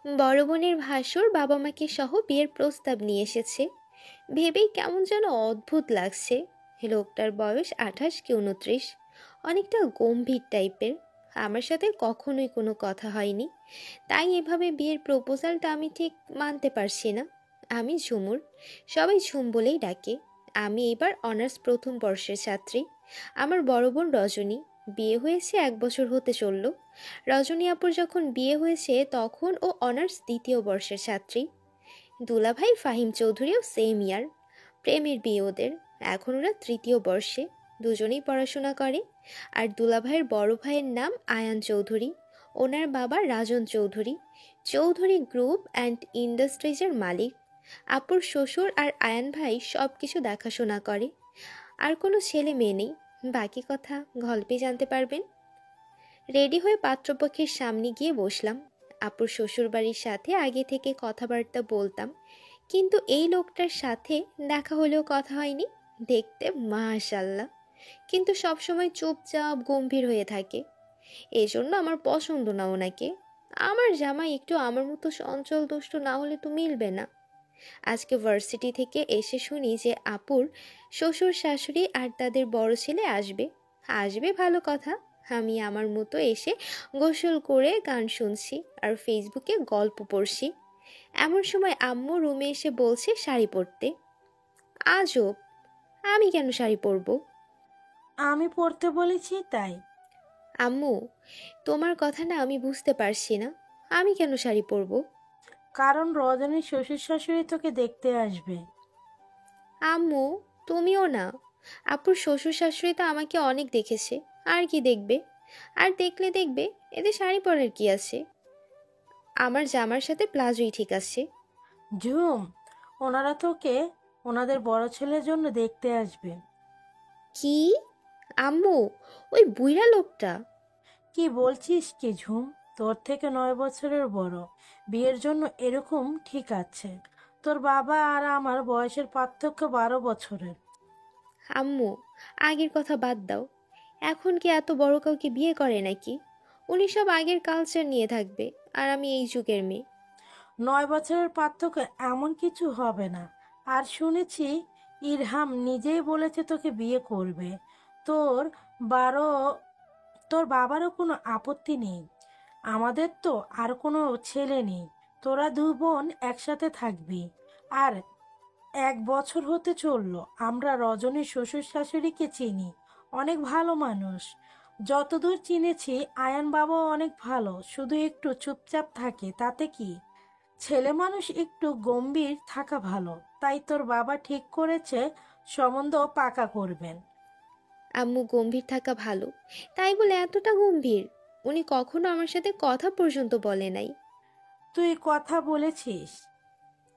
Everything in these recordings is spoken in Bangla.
বড় বোনের ভাসুর বাবা মাকে সহ বিয়ের প্রস্তাব নিয়ে এসেছে। ভেবেই কেমন যেন অদ্ভুত লাগছে। লোকটার বয়স 28 কি 29, অনেকটা গম্ভীর টাইপের। আমার সাথে কখনোই কোনো কথা হয়নি, তাই এভাবে বিয়ের প্রপোজালটা আমি ঠিক মানতে পারছি না। আমি ঝুমুর, সবাই ঝুম বলেই ডাকে। আমি এবার অনার্স প্রথম বর্ষের ছাত্রী। আমার বড় বোন রজনী, বিয়ে হয়েছে 1 বছর হতে চলল। রজনী আপুর যখন বিয়ে হয়েছে তখন ও অনার্স দ্বিতীয় বর্ষের ছাত্রী। দুলাভাই ফাহিম চৌধুরীও সেম ইয়ার। প্রেমের বিয়ে ওদের। এখন ওরা তৃতীয় বর্ষে, দুজনেই পড়াশোনা করে। আর দুলাভাইয়ের বড় ভাইয়ের নাম আয়ান চৌধুরী। ওনার বাবা রাজন চৌধুরী, চৌধুরী গ্রুপ অ্যান্ড ইন্ডাস্ট্রিজের মালিক। আপুর শ্বশুর আর আয়ান ভাই সব কিছু দেখাশোনা করে। আর কোনো ছেলে মেয়ে নেই, বাকি কথা গল্পে জানতে পারবেন। রেডি হয়ে পাত্রপক্ষের সামনে গিয়ে বসলাম। আপুর শ্বশুরবাড়ির সাথে আগে থেকে কথাবার্তা বলতাম, কিন্তু এই লোকটার সাথে দেখা হলেও কথা হয়নি। দেখতে মাশাল্লাহ, কিন্তু সবসময় চুপচাপ গম্ভীর হয়ে থাকে। এজন্য আমার পছন্দ না ওনাকে। আমার জামাই একটু আমার মতো চঞ্চল দুষ্ট না হলে তো মিলবে না। আজকে ভার্সিটি থেকে এসে শুনি যে আপুর শ্বশুর শাশুড়ি আর তাদের বড় ছেলে আসবে। আসবে ভালো কথা, আমি আমার মতো এসে গোসল করে গান শুনছি আর ফেসবুকে গল্প পড়ছি। এমন সময় আম্মু রুমে এসে বলছে শাড়ি পরতে। আজব, আমি কেন শাড়ি পরবো? আমি পড়তে বলেছি তাই। আম্মু, তোমার কথা না আমি বুঝতে পারছি না, আমি কেন শাড়ি পরবো? কারণ রজনীর শ্বশুর শাশুড়ি তোকে দেখতে আসবে। আম্মু, তুমিও না। আপুর শ্বশুর শাশুড়ি তো আমাকে অনেক দেখেছে, আর কি দেখবে? আর দেখলে দেখবে, এতে শাড়ি পরার কি আছে? আমার জামার সাথে প্লাজোই ঠিক আছে। ঝুম, ওনারা তোকে ওনাদের বড় ছেলের জন্য দেখতে আসবে। কি? আম্মু, ওই বুইড়া লোকটা? কি বলছিস কি ঝুম? তোর থেকে 9 বছরের বড়, বিয়ের জন্য এরকম ঠিক আছে। তোর বাবা আর আমার বয়সের পার্থক্য 12 বছরের। আম্মু, আগের কথা বাদ দাও। এখন কি এত বড় কাউকে বিয়ে করে নাকি? উনি সব আগের কালচার নিয়ে থাকবে, আর আমি এই যুগের মেয়ে। 9 বছরের পার্থক্য এমন কিছু হবে না। আর শুনেছি ইরহাম নিজেই বলেছে তোকে বিয়ে করবে। তোর বারো তোর বাবারও কোনো আপত্তি নেই। আমাদের তো আর কোনো ছেলে নেই। তোরা 2 বোন একসাথে থাকবি। আর 1 বছর হতে চললো আমরা রজনীর শ্বশুর শাশুড়িকে চিনি, অনেক ভালো মানুষ। যতদূর চিনেছি আয়ান বাবাও অনেক ভালো, শুধু একটু চুপচাপ থাকে, তাতে কি? ছেলে মানুষ একটু গম্ভীর থাকা ভালো, তাই তোর বাবা ঠিক করেছে সম্বন্ধ পাকা করবেন। আম্মু, গম্ভীর থাকা ভালো তাই বলে এতটা গম্ভীর? উনি কখনো আমার সাথে কথা পর্যন্ত বলে নাই। তুই কথা বলেছিস?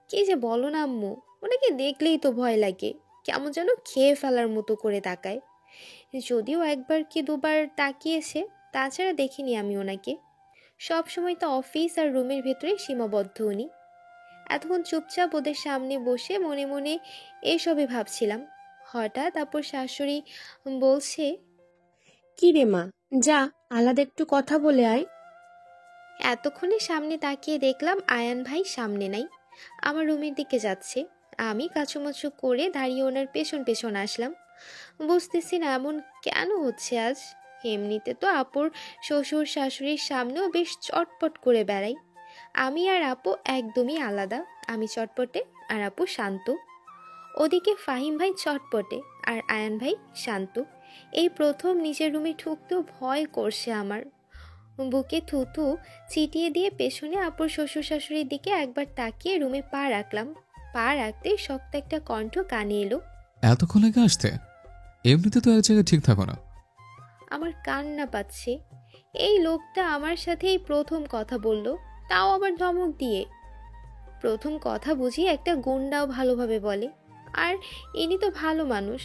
কি যে বলো না আম্মু, ওনাকে দেখলেই তো ভয় লাগে। কেমন যেন খেয়ে ফেলার মতো করে তাকায়। যদিও একবার কি দুবার তাকিয়েছে, তাছাড়া দেখিনি আমি ওনাকে। সব সময় তো অফিস আর রুমের ভেতরে সীমাবদ্ধ উনি। এতক্ষণ চুপচাপ ওদের সামনে বসে মনে মনে এইসবই ভাবছিলাম। হঠাৎ আপুর শাশুড়ি বলছে, কি রে মা, যা আলাদা একটু কথা বলে আয়। এতক্ষণে সামনে তাকিয়ে দেখলাম আয়ান ভাই সামনে নাই, আমার রুমের দিকে যাচ্ছে। আমি কাছুমাছু করে দাঁড়িয়ে ওনার পেছন পেছন আসলাম। বুঝতেছি না এমন কেন হচ্ছে আজ। এমনিতে তো আপুর শ্বশুর শাশুড়ির সামনেও বেশ চটপট করে বেড়াই। আমি আর আপু একদমই আলাদা। আমি চটপটে আর আপু শান্ত। ওদিকে ফাহিম ভাই চটপটে আর আয়ান ভাই শান্ত। এই প্রথম নিজের রুমে ঢুকতেও ভয় করছে আমার। বুকে থুতু ছিটিয়ে দিয়ে পেছনে আপুর শ্বশুর শাশুড়ির দিকে একবার তাকিয়ে রুমে পা রাখলাম। পা রাখতেই শক্ত একটা কণ্ঠ কানে এলো। এতক্ষণ লাগে আসতে? এমনিতে তো এক জায়গায় ঠিক থাকো না। আমার কান্না পাচ্ছে। এই লোকটা আমার সাথে এই প্রথম কথা বলল, তাও আবার ধমক দিয়ে। প্রথম কথা বুঝি একটা গুন্ডাও ভালোভাবে বলে, আর ইনি তো ভালো মানুষ।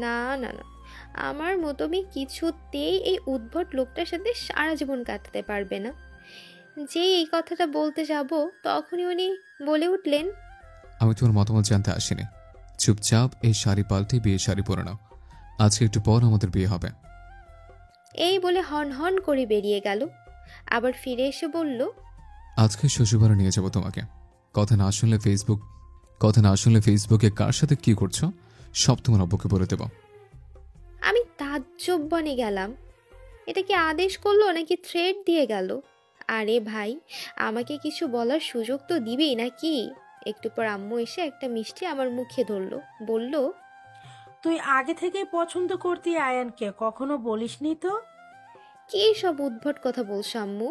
না না না, আমার মতো মেয়ে কিছুতেই এই উদ্ভট লোকটার সাথে সারা জীবন কাটাতে পারবে না। যেই এই কথাটা বলতে যাব তখনই উনি বলে উঠলেন, আমি তোমার মতামত জানতে আসিনি। চুপচাপ এই শাড়ি পাল্টে বিয়ে শাড়ি পরে নাও। আজকে একটু পর আমাদের বিয়ে হবে। এই বলে হন হন করে বেরিয়ে গেল। আবার ফিরে এসে বলল, আজকে শ্বশুরবাড়ি নিয়ে যাব তোমাকে। কথা না শুনলে ফেসবুকে কার সাথে কি করছো সব তোমার আব্বুকে বলে দেব। আমি তাজ্জব বনে গেলাম। এটা কি আদেশ করলো নাকি থ্রেট দিয়ে গেল? আরে ভাই, আমাকে কিছু বলার সুযোগ তো দিবেই নাকি? একটু পর আম্মু এসে একটা মিষ্টি আমার মুখে ধরলো, বলল, তুই আগে থেকেই পছন্দ করতি আয়ানকে, কখনো বলিসনি তো? কি সব উদ্ভট কথা বলছো আম্মু?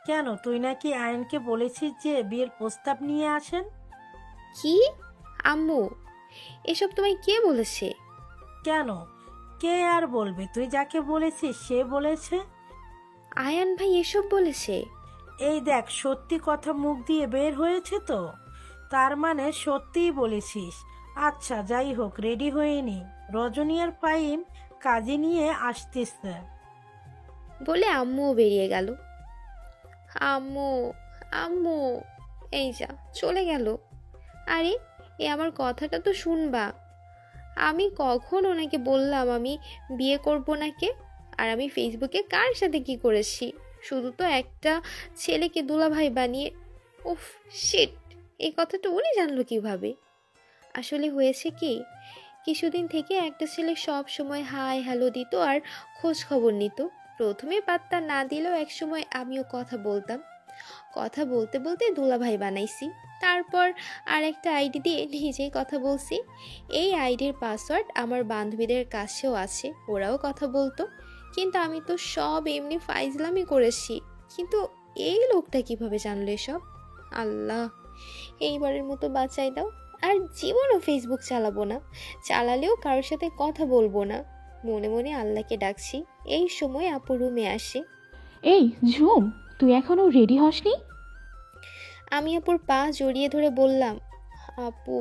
কেন, তুই নাকি আয়ানকে বলেছিস যে বিয়ের প্রস্তাব নিয়ে আসেন? কি? আম্মু, এসব তোমায় কে বলেছে? কেন, কে আর বলবে? তুই যাকে বলেছিস সে বলেছে। আয়ান ভাই এসব বলেছে? এই দেখ, সত্যি কথা মুখ দিয়ে বের হয়েছে তো, তার মানে সত্যিই বলেছিস। আচ্ছা যাই হোক, রেডি হয়ে নি, রজনী আর ফাইম কাজে নিয়ে আসতেছে। বলে আম্মুও বেরিয়ে গেল। আম্মু, আম্মু, এই যা চলে গেল। আরে, এ আমার কথাটা তো শুনবা। আমি কখন ওনাকে বললাম আমি বিয়ে করব নাকে? আর আমি ফেসবুকে কার সাথে কি করেছি? শুধু তো একটা ছেলেকে দুলাভাই বানিয়ে। উফ, শিট! এই কথাটা উনি জানলো কিভাবে? আসলে হয়েছে কি, কিছুদিন থেকে একটা ছেলে সব সময় হাই হ্যালো দিত আর খোঁজ খবর নিত। প্রথমে পাত্তা না দিলেও একসময় আমিও কথা বলতাম। কথা বলতে বলতে দুলাভাই বানাইছি। তারপর আর একটা আইডি দিয়ে নিজেই কথা বলছি। এই আইডির পাসওয়ার্ড আমার বান্ধবীদের কাছেও আছে, ওরাও কথা বলতো। কিন্তু আমি তো সব এমনি ফাইজলামি করেছি। কিন্তু এই লোকটা কিভাবে জানলো এসব? আল্লাহ, এইবারের মতো বাঁচাই দাও। আর জীবনও ফেসবুক চালাবো না, চালালেও কারোর সাথে কথা বলবো না। মনে মনে আল্লাহকে ডাকছি। এই সময় আপু রুমে আসে। এই ঝুম, তুই এখনো রেডি হসনি? আমি আপুর পা জড়িয়ে ধরে বললাম, আপু,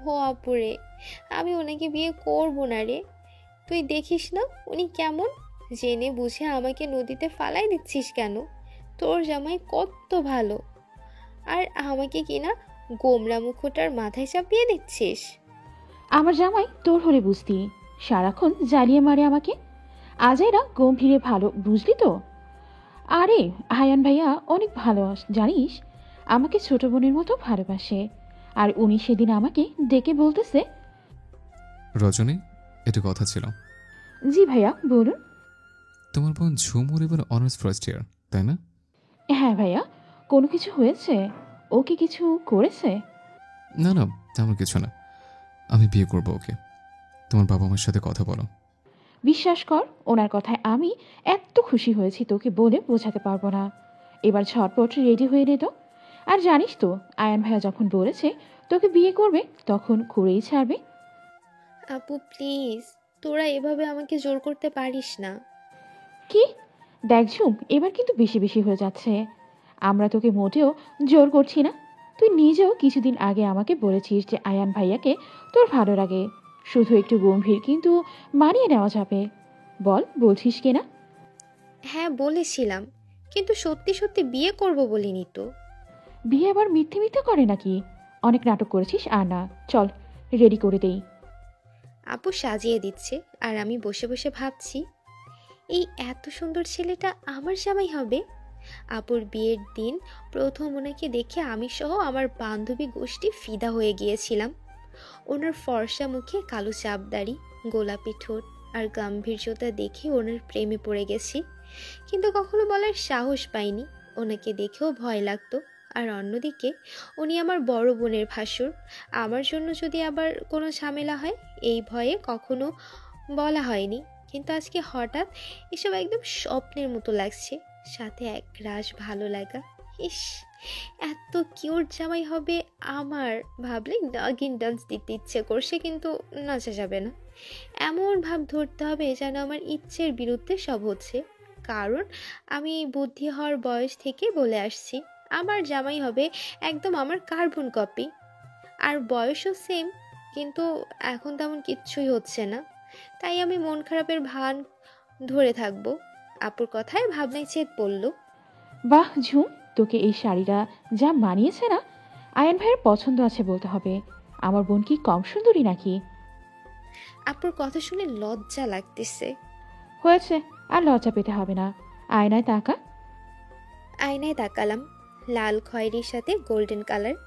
ও আপুরে, আমি ওনাকে বিয়ে করব না রে। তুই দেখিস না উনি কেমন? জেনে বুঝে আমাকে নদীতে ফালাই দিচ্ছিস কেন? তোর জামাই কত ভালো, আর আমাকে কিনা গোমরা মুখোটার মাথায় চাপিয়ে দিচ্ছিস। আমার জামাই তোর হলে বুঝতি, সারাক্ষণ জ্বালিয়ে মারে আমাকে। আজ এরা গম্ভীরে ভালো, বুঝলি তো? আরে আয়ান ভাইয়া অনেক ভালো, জানিস, আমাকে ছোট বোনের মতো ভালোবাসে। আর উনি সেদিন আমাকে ডেকে বলতেছে। রজনী, এটা কথা ছিল। জি ভাইয়া বলুন। তোমার বোন ঝুমুর এবার অনার্স ফার্স্ট ইয়ার, তাই না? হ্যাঁ ভাইয়া, কোনো কিছু হয়েছে? ও কি কিছু করেছে? না না, তেমন কিছু না। আমি বিয়ে করবো ওকে। তোমার বাবা মার সাথে কথা বলো। বিশ্বাস কর, ওনার কথায় আমি এত খুশি হয়েছি তোকে বলে বোঝাতে পারবো না। এবার ঝটপট রেডি হয়ে নে তো। আর জানিস তো, আয়ান ভাইয়া যখন বলেছে তোকে বিয়ে করবে তখন করেই ছাড়বে। আপু প্লিজ, তোরা এভাবে আমাকে জোর করতে পারিস না। কি? দেখ ঝুম, এবার কিন্তু বেশি বেশি হয়ে যাচ্ছে। আমরা তোকে মোটেও জোর করছি না। তুই নিজেও কিছুদিন আগে আমাকে বলেছিস যে আয়ান ভাইয়াকে তোর ভালো লাগে, শুধু একটু গম্ভীর, কিন্তু মানিয়ে নেওয়া যাবে। বল, বলছিস কিনা? হ্যাঁ বলেছিলাম, কিন্তু সত্যি সত্যি বিয়ে করব বলিনি তো। বিয়ে আবার মিথ্যে মিথ্যে করে নাকি? অনেক নাটক করেছিস, আর না, চল রেডি করে দেই। আপু সাজিয়ে দিচ্ছে আর আমি বসে বসে ভাবছি, এই এত সুন্দর ছেলেটা আমার জামাই হবে। আপুর বিয়ের দিন প্রথম ওনাকে দেখে আমি সহ আমার বান্ধবী গোষ্ঠী ফিদা হয়ে গিয়েছিলাম। ওনার ফর্সা মুখে কালো চাপদাড়ি, গোলাপি ঠোঁট আর গাম্ভীর্যতা দেখে ওনার প্রেমে পড়ে গেছি। কিন্তু কখনো বলার সাহস পাইনি। ওনাকে দেখেও ভয় লাগতো। আর অন্যদিকে উনি আমার বড় বোনের ভাসুর। আমার জন্য যদি আবার কোনো ঝামেলা হয়, এই ভয়ে কখনো বলা হয়নি। কিন্তু আজকে হঠাৎ এসব একদম স্বপ্নের মতো লাগছে, সাথে এক রাশ ভালো লাগা। ইস, এত কিউট জামাই হবে আমার, ভাবলে নাগিন ডান্স দিতে ইচ্ছে করছে, কিন্তু নাচা যাবে না। এমন ভাব ধরতে হবে যেন আমার ইচ্ছের বিরুদ্ধে সব হচ্ছে। কারণ আমি বুদ্ধি হওয়ার বয়স থেকে বলে আসছি, আমার জামাই হবে একদম আমার কার্বন কপি। আর বয়সও সেম, কিন্তু এখন তেমন কিচ্ছুই হচ্ছে না। তাই আমি মন খারাপের ভান ধরে থাকবো। আপুর কথায় ভাবনায় ছেদ পড়ল। বাহ ঝুম, তোকে এই শাড়িটা যা মানিয়েছে না। আয়ান ভাইয়ের পছন্দ আছে বলতে হবে। আমার বোন কি কম সুন্দরী নাকি? আপুর কথা শুনে লজ্জা লাগতেছে। হয়েছে, আর লজ্জা পেতে হবে না। আয়নায় তাকা। আয়নায় তাকালাম, লাল খয়েরির সাথে গোল্ডেন কালার,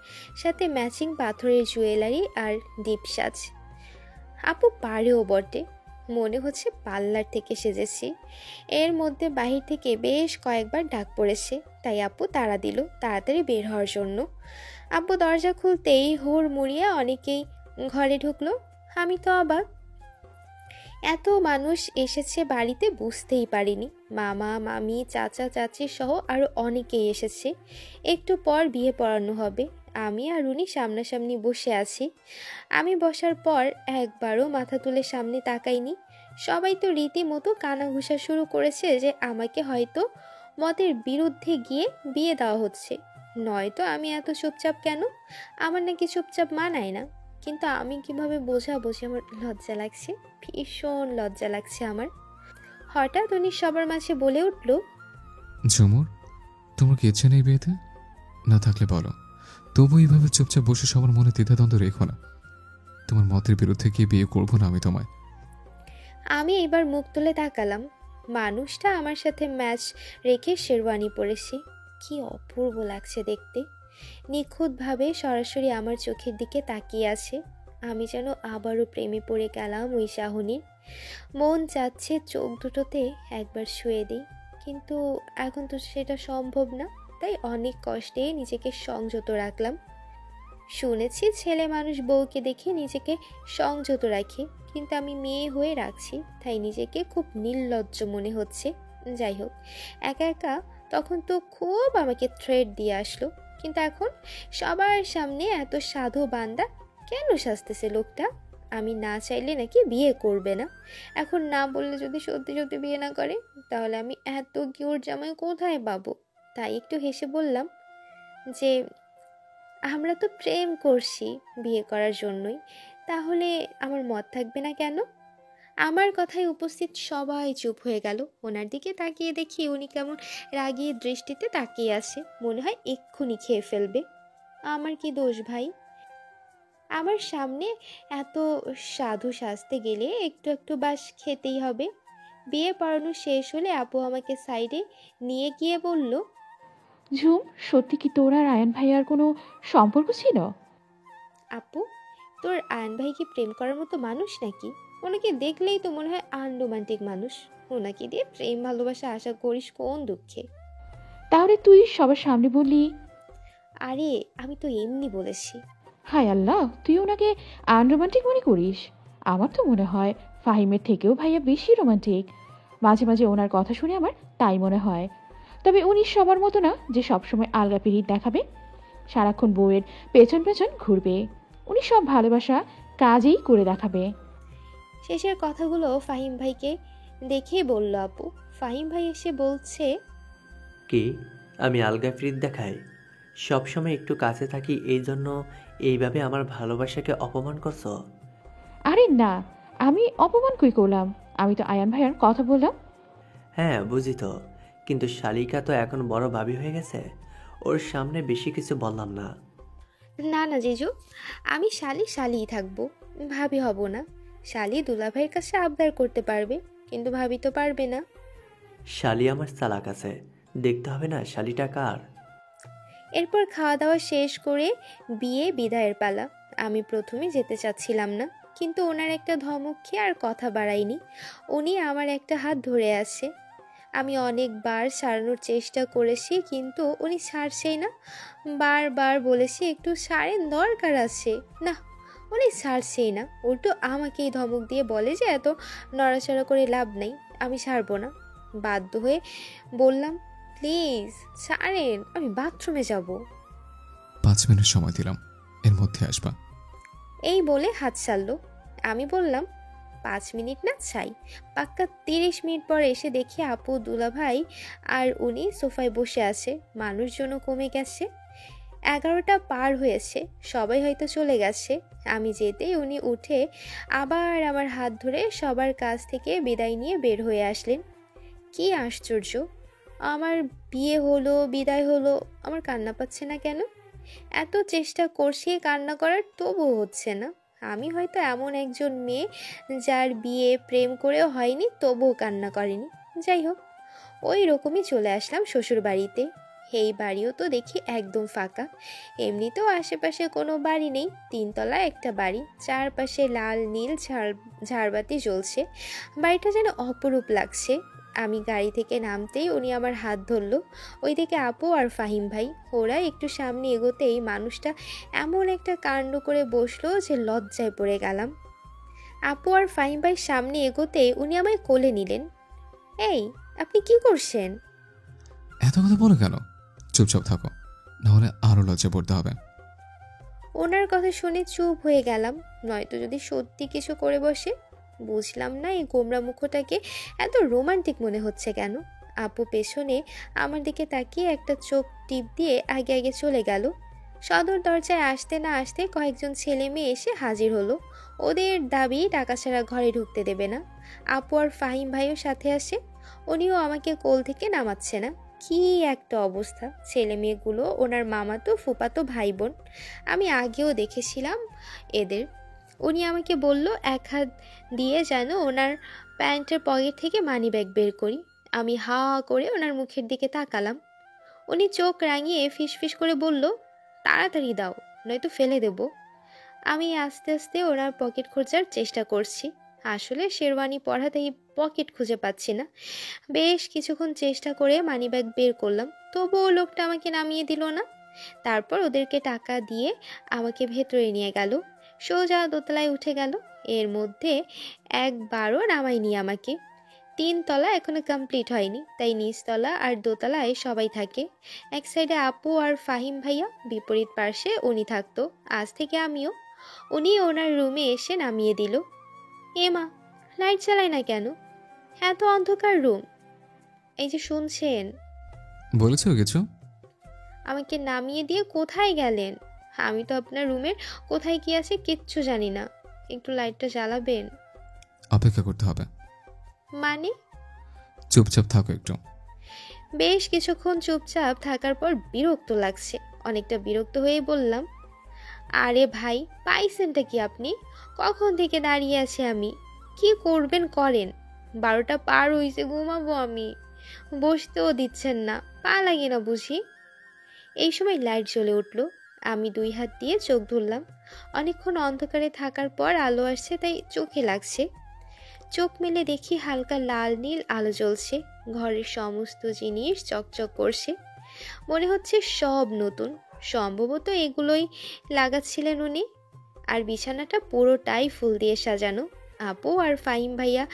সাথে ম্যাচিং পাথরের জুয়েলারি আর ডিপ সাজ। আপু পারেও বটে, মনে হচ্ছে পার্লার থেকে সেজেছি। এর মধ্যে বাহির থেকে বেশ কয়েকবার ডাক পড়েছে, তাই আপু তাড়া দিল তাড়াতাড়ি বের হওয়ার জন্য। আপু দরজা খুলতেই হুড় মুড়িয়ে অনেকেই ঘরে ঢুকলো। আমি তো অবাক, এত মানুষ এসেছে বাড়িতে বুঝতেই পারিনি। মামা মামি চাচা চাচি সহ আরও অনেকেই এসেছে। একটু পর বিয়ে পড়ানো হবে। আমি আর উনি সামনাসামনি বসে আছি। আমি বসার পর একবারও মাথা তুলে সামনে তাকাইনি। সবাই তো রীতিমতো কানাঘুষা শুরু করেছে যে আমাকে হয়তো মতের বিরুদ্ধে গিয়ে বিয়ে দেওয়া হচ্ছে। নয়তো আমি এত চুপচাপ কেন? আমার নাকি চুপচাপ মানায় না। কিন্তু আমি কিভাবে বোঝাবো যে আমার লজ্জা লাগছে, ভীষণ লজ্জা লাগছে আমার। হঠাৎ উনি সবার মাঝে বলে উঠল, ঝুমুর, তোমার কি ইচ্ছে নেই বিয়েতে? না থাকলে বলো, তবু এইভাবে চুপচাপ বসে সবার মনে দ্বিধাদ্বন্দ্ব রেখো না। তোমার মতের বিরুদ্ধে গিয়ে বিয়ে করবো না আমি তোমায়। আমি এবার মুখ তুলে তাকালাম। মানুষটা আমার সাথে ম্যাচ রেখে শেরওয়ানি পরেছে। কি অপূর্ব লাগছে দেখতে। নিখুঁতভাবে সরাসরি আমার চোখের দিকে তাকিয়ে আছে। আমি যেন আবারও প্রেমে পড়ে গেলাম ওই চাহনির। মন চাচ্ছে চোখ দুটোতে একবার শুয়ে দিই, কিন্তু এখন তো সেটা সম্ভব না। তাই অনেক কষ্টে নিজেকে সংযত রাখলাম। শুনেছি ছেলে মানুষ বউকে দেখে নিজেকে সংযত রাখে, কিন্তু আমি মেয়ে হয়ে রাখছি, তাই নিজেকে খুব নির্লজ্জ মনে হচ্ছে। যাই হোক, একা একা তখন তো খুব আমাকে থ্রেট দিয়ে আসলো, কিন্তু এখন সবার সামনে এত সাধু বান্দা কেন সাজতেছে লোকটা? আমি না চাইলে নাকি বিয়ে করবে না। এখন না বললে যদি সত্যি সত্যি বিয়ে না করে, তাহলে আমি এত কিউট জামাই কোথায় পাবো? তাই একটু হেসে বললাম যে আমরা তো প্রেম করছি বিয়ে করার জন্যই, তাহলে আমার মত থাকবে না কেন? আমার কথায় উপস্থিত সবাই চুপ হয়ে গেল। ওনার দিকে তাকিয়ে দেখি উনি কেমন রাগী দৃষ্টিতে তাকিয়ে আছে, মনে হয় এক্ষুনি খেয়ে ফেলবে। আমার কি দোষ ভাই? আমার সামনে এত সাধু সাজতে গেলে একটু একটু বাস খেতেই হবে। বিয়ে পড়ানো শেষ হলে আপু আমাকে সাইডে নিয়ে গিয়ে বলল, ঝুম, সত্যি কি তোর আর আয়ান ভাইয়ার কোনো সম্পর্ক ছিল? আপু, তোর আয়ন ভাই কি প্রেম করার মতো মানুষ নাকি? ওনাকে দেখলেই তো মনে হয় আনরোমান্টিক মানুষ। ওনাকে দিয়ে প্রেম ভালোবাসা আশা করিস কোন দুঃখে? তাহলে তুই সবার সামনে বললি? আরে আমি তো এমনি বলেছি। হায় আল্লাহ, তুই ওনাকে আনরোমান্টিক মনে করিস? আমার তো মনে হয় ফাহিমের থেকেও ভাইয়া বেশি রোমান্টিক। মাঝে মাঝে ওনার কথা শুনে আমার তাই মনে হয়। তবে উনি সবার মতো না যে সবসময় আলগা পিরিত দেখাবে, সারাক্ষণ বউয়ের পেছন পেছন ঘুরবে। উনি সব ভালোবাসা কাজেই করে দেখাবে। শেষের কথাগুলো ফাহিম ভাইকে দেখেই বলল আপু। ফাহিম ভাই এসে বলছে, কি আমি আলগা ফ্রিদ দেখাই? সবসময় একটু কাছে থাকি, এই জন্য এইভাবে আমার ভালোবাসাকে অপমান করছো? আরে না, আমি অপমান কই করলাম? আমি তো আয়ান ভাইয়ার কথা বললাম। হ্যাঁ বুঝি তো, কিন্তু শালিকা তো এখন বড় ভাবি হয়ে গেছে, ওর সামনে বেশি কিছু বললাম না। না না জিজু, আমি শালি শালিই থাকবো, ভাবি হব না। শালি দুলাভাইয়ের কাছে আবদার করতে পারবে, কিন্তু ভাবি তো পারবে না। শালি আমার চালাক আছে, দেখতে হবে না শালিটা কার। এরপর খাওয়া দাওয়া শেষ করে বিয়ে বিদায়ের পালা। আমি প্রথমে যেতে চাচ্ছিলাম না, কিন্তু ওনার একটা ধমক খেয়ে আর কথা বাড়াইনি। উনি আমার একটা হাত ধরে আছে। আমি অনেকবার ছাড়ানোর চেষ্টা করেছি, কিন্তু উনি ছাড়ছেই না। বারবার বলেছি একটু ছাড়েন, দরকার আছে। না, উনি ছাড়ছেই না, উল্টো আমাকেই ধমক দিয়ে বলে যে এত নড়াচড়া করে লাভ নেই, আমি ছাড়বো না। বাধ্য হয়ে বললাম, প্লিজ ছাড়েন, আমি বাথরুমে যাব। 5 মিনিট সময় দিলাম, এর মধ্যে আসবা। এই বলে হাত ছাড়লো। আমি বললাম, 5 মিনিট না চাই, পাক্কা 30 মিনিট পর এসে দেখি আপু দুলাভাই আর উনি সোফায় বসে আছে। মানুষজনও কমে গেছে। 11টা পার হয়েছে, সবাই হয়তো চলে গেছে। আমি যেতেই উনি উঠে আবার আমার হাত ধরে সবার কাছ থেকে বিদায় নিয়ে বের হয়ে আসলেন। কি আশ্চর্য, আমার বিয়ে হলো, বিদায় হলো, আমার কান্না পাচ্ছে না কেন? এত চেষ্টা করছি কান্না করার, তবুও হচ্ছে না। আমি হয়তো এমন একজন মেয়ে যার বিয়ে প্রেম করেও হয়নি, তবুও কান্না করেনি। যাই হোক, ওই রকমই চলে আসলাম শ্বশুর বাড়িতে। এই বাড়িও তো দেখি একদম ফাঁকা। এমনিতেও আশেপাশে কোনো বাড়ি নেই, 3 তলা একটা বাড়ি, চারপাশে লাল নীল ঝাড়বাতি জ্বলছে। বাড়িটা যেন অপরূপ লাগছে। আমি গাড়ি থেকে নামতেই উনি আমার হাত ধরলো। ওইদিকে আপু আর ফাহিম ভাই, ওরা একটু সামনে এগোতেই মানুষটা এমন একটা কাণ্ড করে বসলো যে লজ্জায় পড়ে গেলাম। আপু আর ফাহিম ভাই সামনে এগোতে উনি আমায় কোলে নিলেন। এই, আপনি কি করছেন? এত কথা বলো কেন? চুপচাপ থাকো, নাহলে আরো লজ্জা পড়তে হবে। ওনার কথা শুনে চুপ হয়ে গেলাম, নয়তো যদি সত্যি কিছু করে বসে। বুঝলাম না এই গোমরা মুখটাকে এত রোমান্টিক মনে হচ্ছে কেন। আপু পেছনে আমার দিকে তাকিয়ে একটা চোখ টিপ দিয়ে আগে আগে চলে গেল। সদর দরজায় আসতে না আসতে কয়েকজন ছেলে মেয়ে এসে হাজির হলো। ওদের দাবি টাকা ছাড়া ঘরে ঢুকতে দেবে না। আপু আর ফাহিম ভাইও সাথে আসে। উনিও আমাকে কোল থেকে নামাচ্ছে না। কি একটা অবস্থা! ছেলে মেয়েগুলো ওনার মামাতো ফুপাতো ভাই বোন। আমি আগেও দেখেছিলাম এদের। উনি আমাকে বলল এক হাত দিয়ে যেন ওনার প্যান্টের পকেট থেকে মানিব্যাগ বের করি। আমি হা করে ওনার মুখের দিকে তাকালাম। উনি চোখ রাঙিয়ে ফিসফিস করে বলল, তাড়াতাড়ি দাও, নয়তো ফেলে দেব। আমি আস্তে আস্তে ওনার পকেট খোঁজার চেষ্টা করছি। আসলে শেরওয়ানি পরাতেই পকেট খুঁজে পাচ্ছি না। বেশ কিছুক্ষণ চেষ্টা করে মানিব্যাগ বের করলাম, তবুও লোকটা আমাকে নামিয়ে দিল না। তারপর ওদেরকে টাকা দিয়ে আমাকে ভেতরে নিয়ে গেল। সোজা দোতলায় উঠে গেল। এর মধ্যে একবারও নামায়নি আমাকে। 3 তলা এখনো কমপ্লিট হয়নি, তাই নিচতলা আর দোতলায় সবাই থাকে। এক সাইডে আপু আর ফাহিম ভাইয়া, বিপরীত পার্শ্বে উনি থাকতো। আজ থেকে আমিও। উনি ওনার রুমে এসে নামিয়ে দিল। এমা, লাইট জ্বালায় না কেন? এত অন্ধকার রুম। এই যে শুনছেন, বলেছো কিছু? আমাকে নামিয়ে দিয়ে কোথায় গেলেন? আমি তো আপনার রুমের কোথায় কি আছে কিচ্ছু জানি না। একটু লাইটটা জ্বালাবেন? অপেক্ষা করতে হবে। মানে? চুপচাপ থাকো একটু। বেশ কিছুক্ষণ চুপচাপ থাকার পর বিরক্ত লাগছে। অনেকটা বিরক্ত হয়ে বললাম, আরে ভাই, পাইছেনটা কি আপনি? কখন থেকে দাঁড়িয়ে আছি আমি। কি করবেন করেন। 12টা পার হইছে, ঘুমাবো আমি। বসতেও দিচ্ছেন না, পা লাগে না বুঝি? এই সময় লাইট জ্বলে উঠল। আমি 2 হাত দিয়ে চোখ ধরলাম। অনেকক্ষণ অন্ধকারে থাকার পর আলো আসছে, তাই চোখে লাগছে। চোখ মেলে দেখি হালকা লাল নীল আলো জ্বলছে। ঘরের সমস্ত জিনিস চকচক করছে, মনে হচ্ছে সব নতুন। সম্ভবত এগুলোই লাগাচ্ছিলেন উনি। আর বিছানাটা পুরোটাই ফুল দিয়ে সাজানো। আপু আর ফাহিম ভাইয়া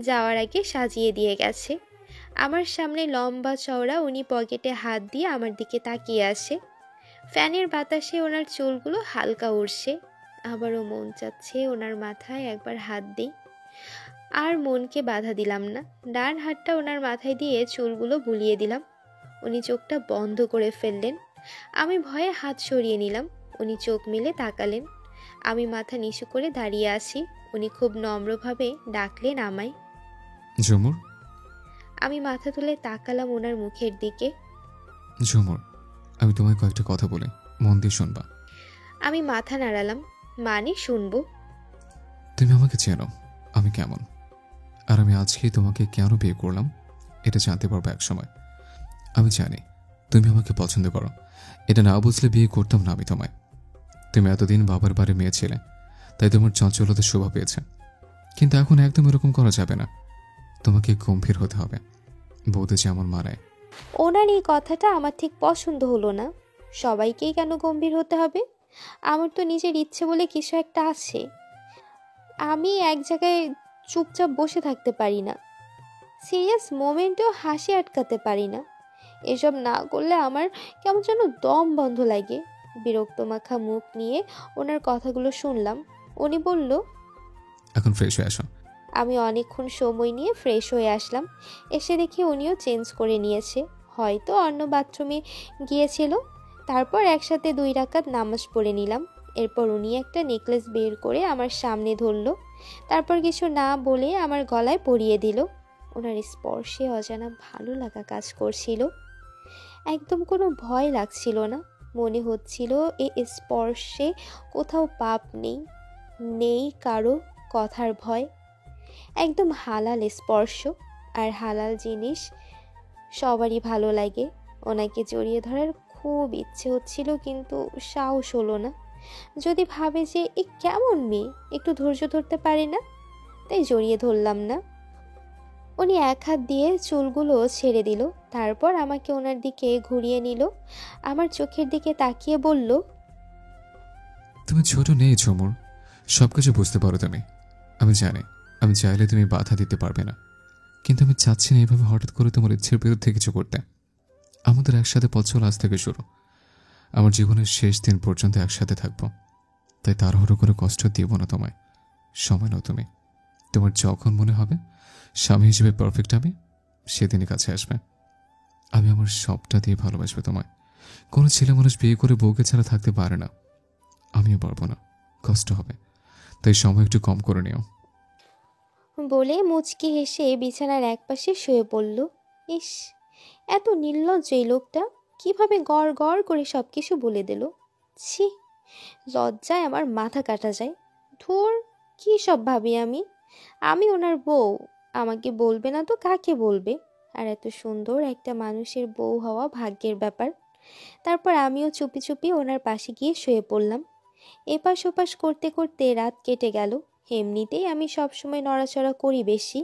যাওয়ার আগে সাজিয়ে দিয়ে গেছে। আমার সামনে লম্বা চওড়া উনি পকেটে হাত দিয়ে আমার দিকে তাকিয়ে আছে। ফ্যানের বাতাসে ওনার চুলগুলো হালকা উড়ছে। আবারও মন চাচ্ছে ওনার মাথায় একবার হাত দিই। আর মনকে বাধা দিলাম না। ডান হাতটা ওনার মাথায় দিয়ে চুলগুলো বুলিয়ে দিলাম। উনি চোখটা বন্ধ করে ফেললেন। আমি ভয়ে হাত সরিয়ে নিলাম। উনি চোখ মেলে তাকালেন। আমি মাথা নিচু করে দাঁড়িয়ে আছি। উনি খুব নম্রভাবে ডাকলেন আমায়। ঝুমুর। আমি মাথা তুলে তাকালাম ওনার মুখের দিকে। ঝুমুর, আমি তোমায় কয়েকটা কথা বলি, মন দিয়ে শুনবা। আমি মাথা নাড়ালাম, মানে শুনবো। তুমি আমাকে চেনো আমি কেমন, আর আমি আজকেই তোমাকে কেন বিয়ে করলাম এটা জানতে পারবো এক সময়। আমি জানি তুমি আমাকে পছন্দ করো, এটা না বুঝলে বিয়ে করতাম না আমি তোমায়। তুমি এতদিন বাবার বাড়ি মেয়ে ছিলে, তাই তোমার চঞ্চলতা শোভা পেয়েছে। কিন্তু এখন একদম এরকম করা যাবে না, তোমাকে গম্ভীর হতে হবে, বৌদি যেমন মানায়। ওনার এই কথাটা আমার ঠিক পছন্দ হলো না। সবাইকেই কেন গম্ভীর হতে হবে? আমার তো নিজের ইচ্ছে বলে কিছু একটা আছে। আমি এক জায়গায় চুপচাপ বসে থাকতে পারি না। সিরিয়াস মোমেন্টেও হাসি আটকাতে পারি না। এসব না করলে আমার কেমন যেন দম বন্ধ লাগে। বিরক্ত মাখা মুখ নিয়ে ওনার কথাগুলো শুনলাম। উনি বলল, এখন ফ্রেশ হয়ে আসো। আমি অনেকক্ষণ সময় নিয়ে ফ্রেশ হয়ে আসলাম। এসে দেখি উনিও চেঞ্জ করে নিয়েছে, হয়তো অন্য বাথরুমে গিয়েছিল। তারপর একসাথে 2 রাকাত নামাজ পড়ে নিলাম। এরপর উনি একটা নেকলেস বের করে আমার সামনে ধরলো। তারপর কিছু না বলে আমার গলায় পরিয়ে দিল। ওনার স্পর্শে অজানা ভালো লাগা কাজ করছিল। একদম কোনো ভয় লাগছিল না। মনে হচ্ছিল এই স্পর্শে কোথাও পাপ নেই, নেই কারো কথার ভয়। একদম হালাল স্পর্শ। আর হালাল জিনিস সবারই ভালো লাগে। ওনাকে জড়িয়ে ধরার খুব ইচ্ছে হচ্ছিল, কিন্তু সাহস হলো না। যদি ভাবে যে এ কেমন মেয়ে, একটু ধৈর্য ধরতে পারে না, তাই জড়িয়ে ধরলাম না। উনি এক হাত দিয়ে চুলগুলো ছেড়ে দিল, তারপর আমাকে ওনার দিকে ঘুরিয়ে নিল, আমার চোখের দিকে তাকিয়ে বলল, তুমি ছোট নেই ঝুমুর, সবকিছু বুঝতে পারো তুমি। আমি জানি আমি চাইলে তুমি বাধা দিতে পারবে না, কিন্তু আমি চাচ্ছি না এইভাবে হঠাৎ করে তোমার ইচ্ছের বিরুদ্ধে কিছু করতে। আমাদের একসাথে পথ চলা আজ থেকে শুরু। আমার জীবনের শেষ দিন পর্যন্ত একসাথে থাকবো, তাই তাড়াহুড়ো করে কষ্ট দিব না তোমায়। সময় নাও তুমি, তোমার যখন মনে হবে স্বামী হিসেবে পারফেক্ট আমি, সেদিনই কাছে আসবে। আমি আমার সবটা দিয়ে ভালোবাসবো তোমায়। কোনো ছেলে মানুষ বিয়ে করে বউকে ছাড়া থাকতে পারে না, আমিও পারবো না, কষ্ট হবে, তাই সময় একটু কম করে নিও। বলে মুচকি হেসে বিছানার একপাশে শুয়ে পড়ল। ইস, এত নির্লজ্জ এই লোকটা, কিভাবে গড় গড় করে সব কিছু বলে দিল। ছি, লজ্জায় আমার মাথা কাটা যায়। ধুর, কী সব ভাবি আমি। আমি ওনার বউ, আমাকে বলবে না তো কাকে বলবে? আর এত সুন্দর একটা মানুষের বউ হওয়া ভাগ্যের ব্যাপার। তারপর আমিও চুপি চুপি ওনার পাশে গিয়ে শুয়ে পড়লাম। এপাশ ওপাশ করতে করতে রাত কেটে গেল। এমনিতেই আমি সবসময় নড়াচড়া করি বেশি,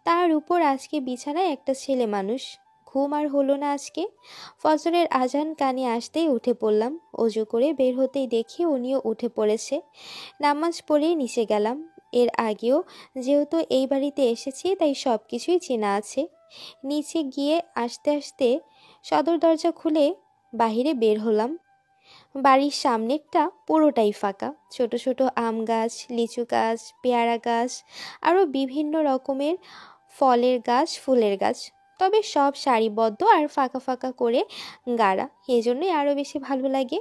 তার উপর আজকে বিছানায় একটা ছেলে মানুষ। ঘুম আর হলো না আজকে। ফজরের আজান কানে আসতেই উঠে পড়লাম। অজু করে বের হতেই দেখি উনিও উঠে পড়েছে। নামাজ পড়ে নিচে গেলাম। এর আগেও যেহেতু এই বাড়িতে এসেছি, তাই সব কিছুই চেনা আছে। নিচে গিয়ে আস্তে আস্তে সদর দরজা খুলে বাহিরে বের হলাম। বাড়ির সামনেরটা পুরোটাই ফাঁকা। ছোট ছোট আম গাছ, লিচু গাছ, পেয়ারা গাছ, আরও বিভিন্ন রকমের ফলের গাছ, ফুলের গাছ, তবে সব সারিবদ্ধ আর ফাঁকা ফাঁকা করে গাড়া, এজন্যই আরও বেশি ভালো লাগে।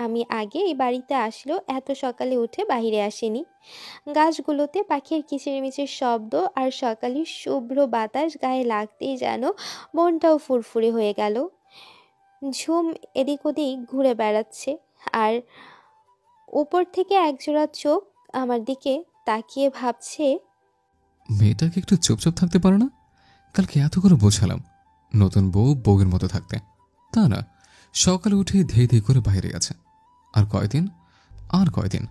আমি আগে এই বাড়িতে আসলেও এত সকালে উঠে বাইরে আসিনি। গাছগুলোতে পাখির কিচিরমিচির শব্দ আর সকালের শুভ্র বাতাস গায়ে লাগতেই যেন মনটাও ফুরফুরে হয়ে গেল। ঝুম এদিক ওদিক ঘুরে বেড়াচ্ছে, আর উপর থেকে একজোড়া চোখ আমার দিকে তাকিয়ে ভাবছে, মেয়েটাকে একটু চুপচাপ থাকতে পারো না? কালকে এত করে বোঝালাম নতুন বউ বউয়ের মতো থাকতে, তা না, সকালে উঠে ধেই ধেই করে বাইরে গেছে। আর কয়দিন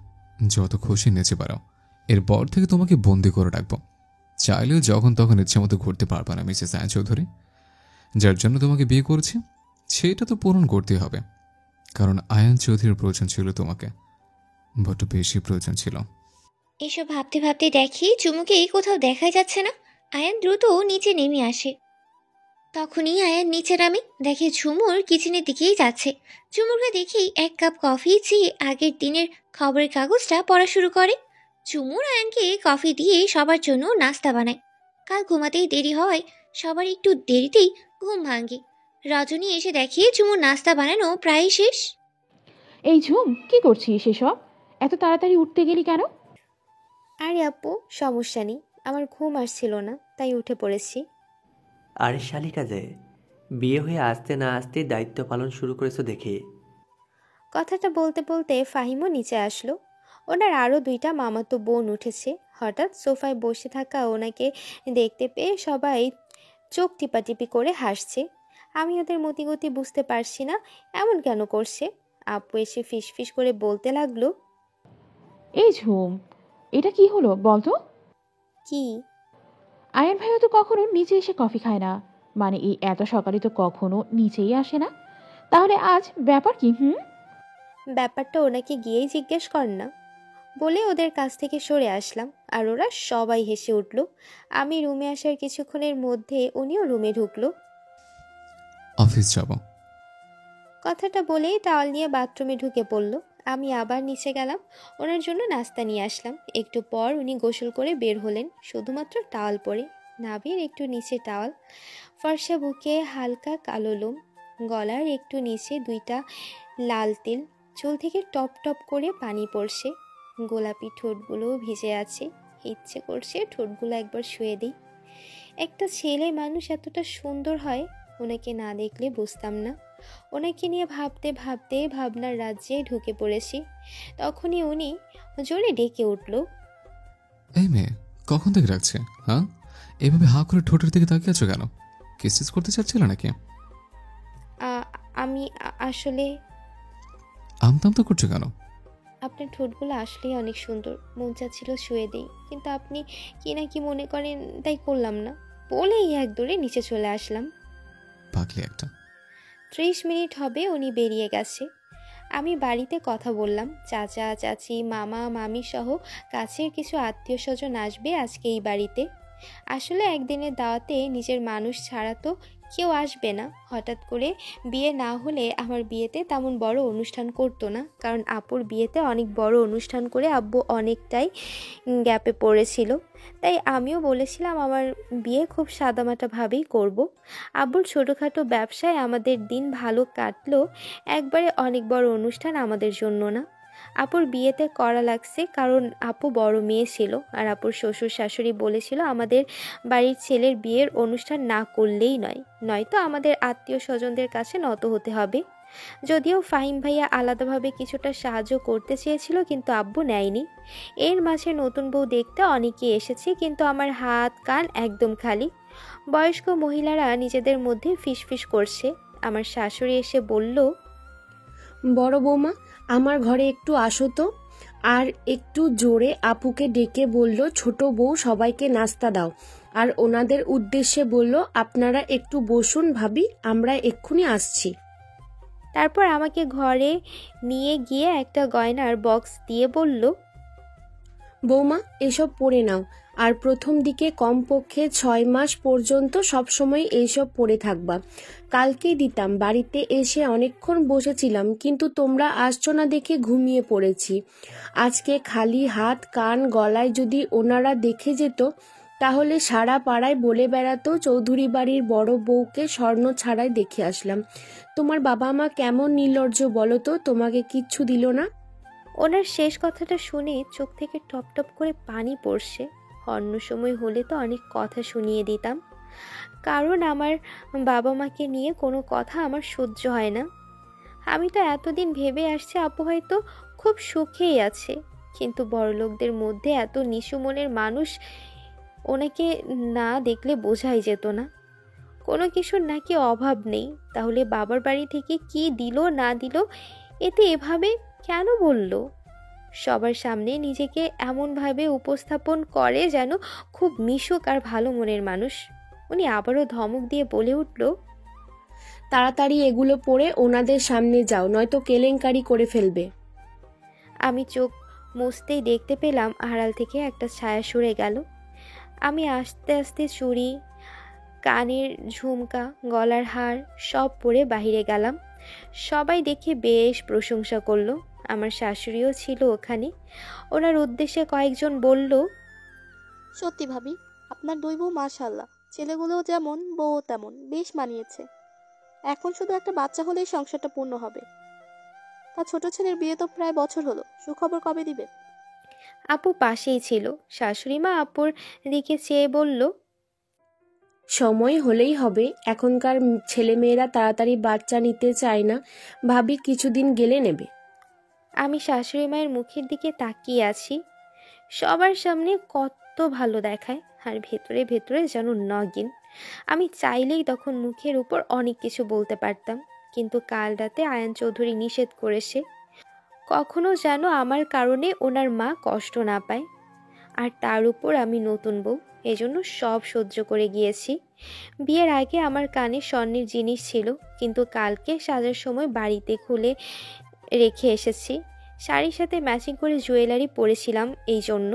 যত খুশি নেচে বেড়াও, এরপর থেকে তোমাকে বন্দি করে রাখবো। চাইলেও যখন তখন ইচ্ছে মতো ঘুরতে পারবা না মিসেস আয়া চৌধুরী। যার জন্য তোমাকে বিয়ে করেছি সেটা তো পূরণ করতেই হবে, কারণ আয়ান চৌধুরীর প্রয়োজন ছিল তোমাকে, বড্ড বেশি প্রয়োজন ছিল। এসব ভাবতে ভাবতে দেখি চুমুকে কোথাও দেখাই যাচ্ছে না। আয়ান দ্রুত নিচে নেমে আসে। তখনই আয়ান নিচে নামে, দেখে ঝুমুর কিচেনের দিকেই যাচ্ছে। ঝুমুরকে দেখেই এক কাপ কফি চেয়ে আগের দিনের খবরের কাগজটা পড়া শুরু করে। ঝুমুর আয়ানকে কফি দিয়ে সবার জন্য নাস্তা বানায়। কাল ঘুমাতেই দেরি হয়, সবার একটু দেরিতেই ঘুম ভাঙে। রজনী এসে দেখে ঝুমুর নাস্তা বানানো প্রায় শেষ। এই ঝুম, কি করছিস এসব? এত তাড়াতাড়ি উঠতে গেলি কেন? আরে আপু, সমস্যা নেই, আমার ঘুম আসছিল না তাই উঠে পড়েছি। আরে শালিকা যে, বিয়ে হয়ে আসতে না আসতে দায়িত্ব পালন শুরু করেছো দেখে। কথাটা বলতে বলতে ফাহিমও নিচে আসলো। ওনার আরও দুইটা মামাতো বোন উঠেছে। হঠাৎ সোফায় বসে থাকা ওনাকে দেখতে পেয়ে সবাই চোখ টিপাটিপি করে হাসছে। আমি ওদের মতিগতি বুঝতে পারছি না, এমন কেন করছে। আপু এসে ফিসফিস করে বলতে লাগলো, এই ঝুম, এটা কি হলো বলতো? কি? আয়ান ভাইও তো কখনো নিচে এসে কফি খায় না, মানে এই এত সকালে তো কখনো নিচেই আসে না। তাহলে আজ ব্যাপার কি? ব্যাপারটা ওনাকে গিয়েই জিজ্ঞেস কর না, বলে ওদের কাছ থেকে সরে আসলাম। আর ওরা সবাই হেসে উঠল। আমি রুমে আসার কিছুক্ষণের মধ্যে উনিও রুমে ঢুকলো। অফিস যাব। কথাটা বলেই টাওয়াল নিয়ে বাথরুমে ঢুকে পড়ল। আমি আবার নিচে গেলাম, ওনার জন্য নাস্তা নিয়ে আসলাম। একটু পর উনি গোসল করে বের হলেন, শুধুমাত্র টাওয়াল পরে, নাভির একটু নিচে টাওয়াল, ফর্সা বুকে হালকা কালো লোম, গলার একটু নিচে দুইটা লাল তিল, চুল থেকে টপ টপ করে পানি পড়ছে, গোলাপি ঠোঁটগুলো ভিজে আছে। ইচ্ছে করছে ঠোঁটগুলো একবার শুয়ে দিই। একটা ছেলে মানুষ এতটা সুন্দর হয়, ওনাকে না দেখলে বুঝতাম না। ওনাকে নিয়ে ভাবতে ভাবতে ভাবনার রাজ্যে ঢুকে পড়েছি। তখনই উনি জোরে ডেকে উঠল, এই মেয়ে, কখন থেকে রাখছে? হ্যাঁ, এভাবে হাঁ করে ঠোঁটের দিকে তাকিয়ে আছো কেন? কিস করতে চাচ্ছিল নাকি? আমি আসলে আমতা করছো কেন? আপনার ঠোঁটগুলো আসলেই অনেক সুন্দর, মন চাচ্ছিল শুয়ে দেই, কিন্তু আপনি কি না কি মনে করেন তাই করলাম না, বলেই এক দৌড়ে নিচে চলে আসলাম। পাগলি একটা। 30 মিনিট হবে উনি বেরিয়ে গেছে। আমি বাড়িতে কথা বললাম, চাচা চাচি মামা মামি সহ কাছের কিছু আত্মীয় স্বজন আসবে আজকে এই বাড়িতে। আসলে একদিনের দাওয়াতে নিজের মানুষ ছাড়া তো কেউ আসবে না। হঠাৎ করে বিয়ে না হলে আমার বিয়েতে তেমন বড় অনুষ্ঠান করতো না, কারণ আপুর বিয়েতে অনেক বড় অনুষ্ঠান করে আব্বু অনেকটাই গ্যাপে পড়েছিল। তাই আমিও বলেছিলাম আমার বিয়ে খুব সাদামাটাভাবেই করব। আব্বুর ছোটোখাটো ব্যবসায় আমাদের দিন ভালো কাটলো, একবারে অনেক বড় অনুষ্ঠান আমাদের জন্য না। আপুর বিয়েতে করা লাগছে, কারণ আপু বড় মেয়ে ছিল, আর আপুর শ্বশুর শাশুড়ি বলেছিল আমাদের বাড়ির ছেলের বিয়ের অনুষ্ঠান না করলেই নয়তো আমাদের আত্মীয় স্বজনদের কাছে নত হতে হবে। যদিও ফাহিম ভাইয়া আলাদাভাবে কিছুটা সাহায্য করতে চেয়েছিল, কিন্তু আব্বু নেয়নি। এর মাঝে নতুন বউ দেখতে অনেকে এসেছে, কিন্তু আমার হাত কান একদম খালি। বয়স্ক মহিলারা নিজেদের মধ্যে ফিসফিস করছে। আমার শাশুড়ি এসে বলল, বড় বৌমা, আমার ঘরে একটু আসো তো। আর একটু জোরে আপুকে ডেকে বলল, ছোট বউ সবাইকে নাস্তা দাও। আর ওনাদের উদ্দেশ্যে বলল, আপনারা একটু বসুন ভাবি, আমরা এক্ষুনি আসছি। তারপর আমাকে ঘরে নিয়ে গিয়ে একটা গয়নার বক্স দিয়ে বলল, বৌমা, এসব পরে নাও। আর প্রথম দিকে কমপক্ষে 6 মাস পর্যন্ত সবসময় এইসব পরে থাকবা। কালকেই দিতাম, বাড়িতে এসে অনেকক্ষণ বসেছিলাম, কিন্তু তোমরা আসছো না দেখে ঘুমিয়ে পড়েছি। আজকে খালি হাত কান গলায় যদি ওনারা দেখে যেত, তাহলে সারা পাড়ায় বলে বেড়াতো চৌধুরী বাড়ির বড় বউকে স্বর্ণ ছাড়াই দেখে আসলাম। তোমার বাবা মা কেমন নির্লজ্জ বলো তো, তোমাকে কিচ্ছু দিল না? ওনার শেষ কথাটা শুনে চোখ থেকে টপ টপ করে পানি পড়ছে। অন্য সময় হলে তো অনেক কথা শুনিয়ে দিতাম, কারণ আমার বাবা মাকে নিয়ে কোনো কথা আমার সহ্য হয় না। আমি তো এতদিন ভেবে আসছি আপু হয়তো খুব সুখেই আছে, কিন্তু বড়লোকদের মধ্যে এত নিচু মনের মানুষ ওনাকে না দেখলে বোঝাই যেত না। কোনো কিছুর নাকি অভাব নেই, তাহলে বাবার বাড়ি থেকে কি দিল না দিল, এতে এভাবে কেন বলল? সবার সামনে নিজেকে এমনভাবে উপস্থাপন করে যেন খুব মিশুক আর ভালো মনের মানুষ। উনি আবারও ধমক দিয়ে বলে উঠল, তাড়াতাড়ি এগুলো পরে ওনাদের সামনে যাও, নয়তো কেলেঙ্কারি করে ফেলবে। আমি চোখ মুছতেই দেখতে পেলাম আড়াল থেকে একটা ছায়া সরে গেল। আমি আস্তে আস্তে চুড়ি, কানের ঝুমকা, গলার হার সব পরে বাহিরে গেলাম। সবাই দেখে বেশ প্রশংসা করলো। আমার শাশুড়িও ছিল ওখানে। ওনার উদ্দেশ্যে কয়েকজন বলল, সত্যি ভাবি, আপনার দুই বউ মাশাআল্লাহ, ছেলেগুলোও যেমন বউও তেমন, বেশ মানিয়েছে। এখন শুধু একটা বাচ্চা হলেই সংসারটা পূর্ণ হবে। তা ছোট ছেলের বিয়ে তো প্রায় বছর হলো, সুখবর কবে দিবে? আপু পাশেই ছিল। শাশুড়ি মা আপুর দিকে চেয়ে বলল, সময় হলেই হবে, এখনকার ছেলেমেয়েরা তাড়াতাড়ি বাচ্চা নিতে চায় না, ভাবি কিছুদিন গেলে নেবে। আমি শাশুড়ি মায়ের মুখের দিকে তাকিয়ে আছি। সবার সামনে কত ভালো দেখায়, আর ভেতরে ভেতরে যেন নগিন। আমি চাইলেই তখন মুখের উপর অনেক কিছু বলতে পারতাম, কিন্তু কাল রাতে আয়ান চৌধুরী নিষেধ করেছে। কখনো যেন আমার কারণে ওনার মা কষ্ট না পায়। আর তার উপর আমি নতুন বউ, এজন্য সব সহ্য করে গিয়েছি। বিয়ের আগে আমার কানে স্বর্ণের জিনিস ছিল, কিন্তু কালকে সাজার সময় বাড়িতে খুলে রেখে এসেছি। শাড়ির সাথে ম্যাচিং করে জুয়েলারি পরেছিলাম এই জন্য।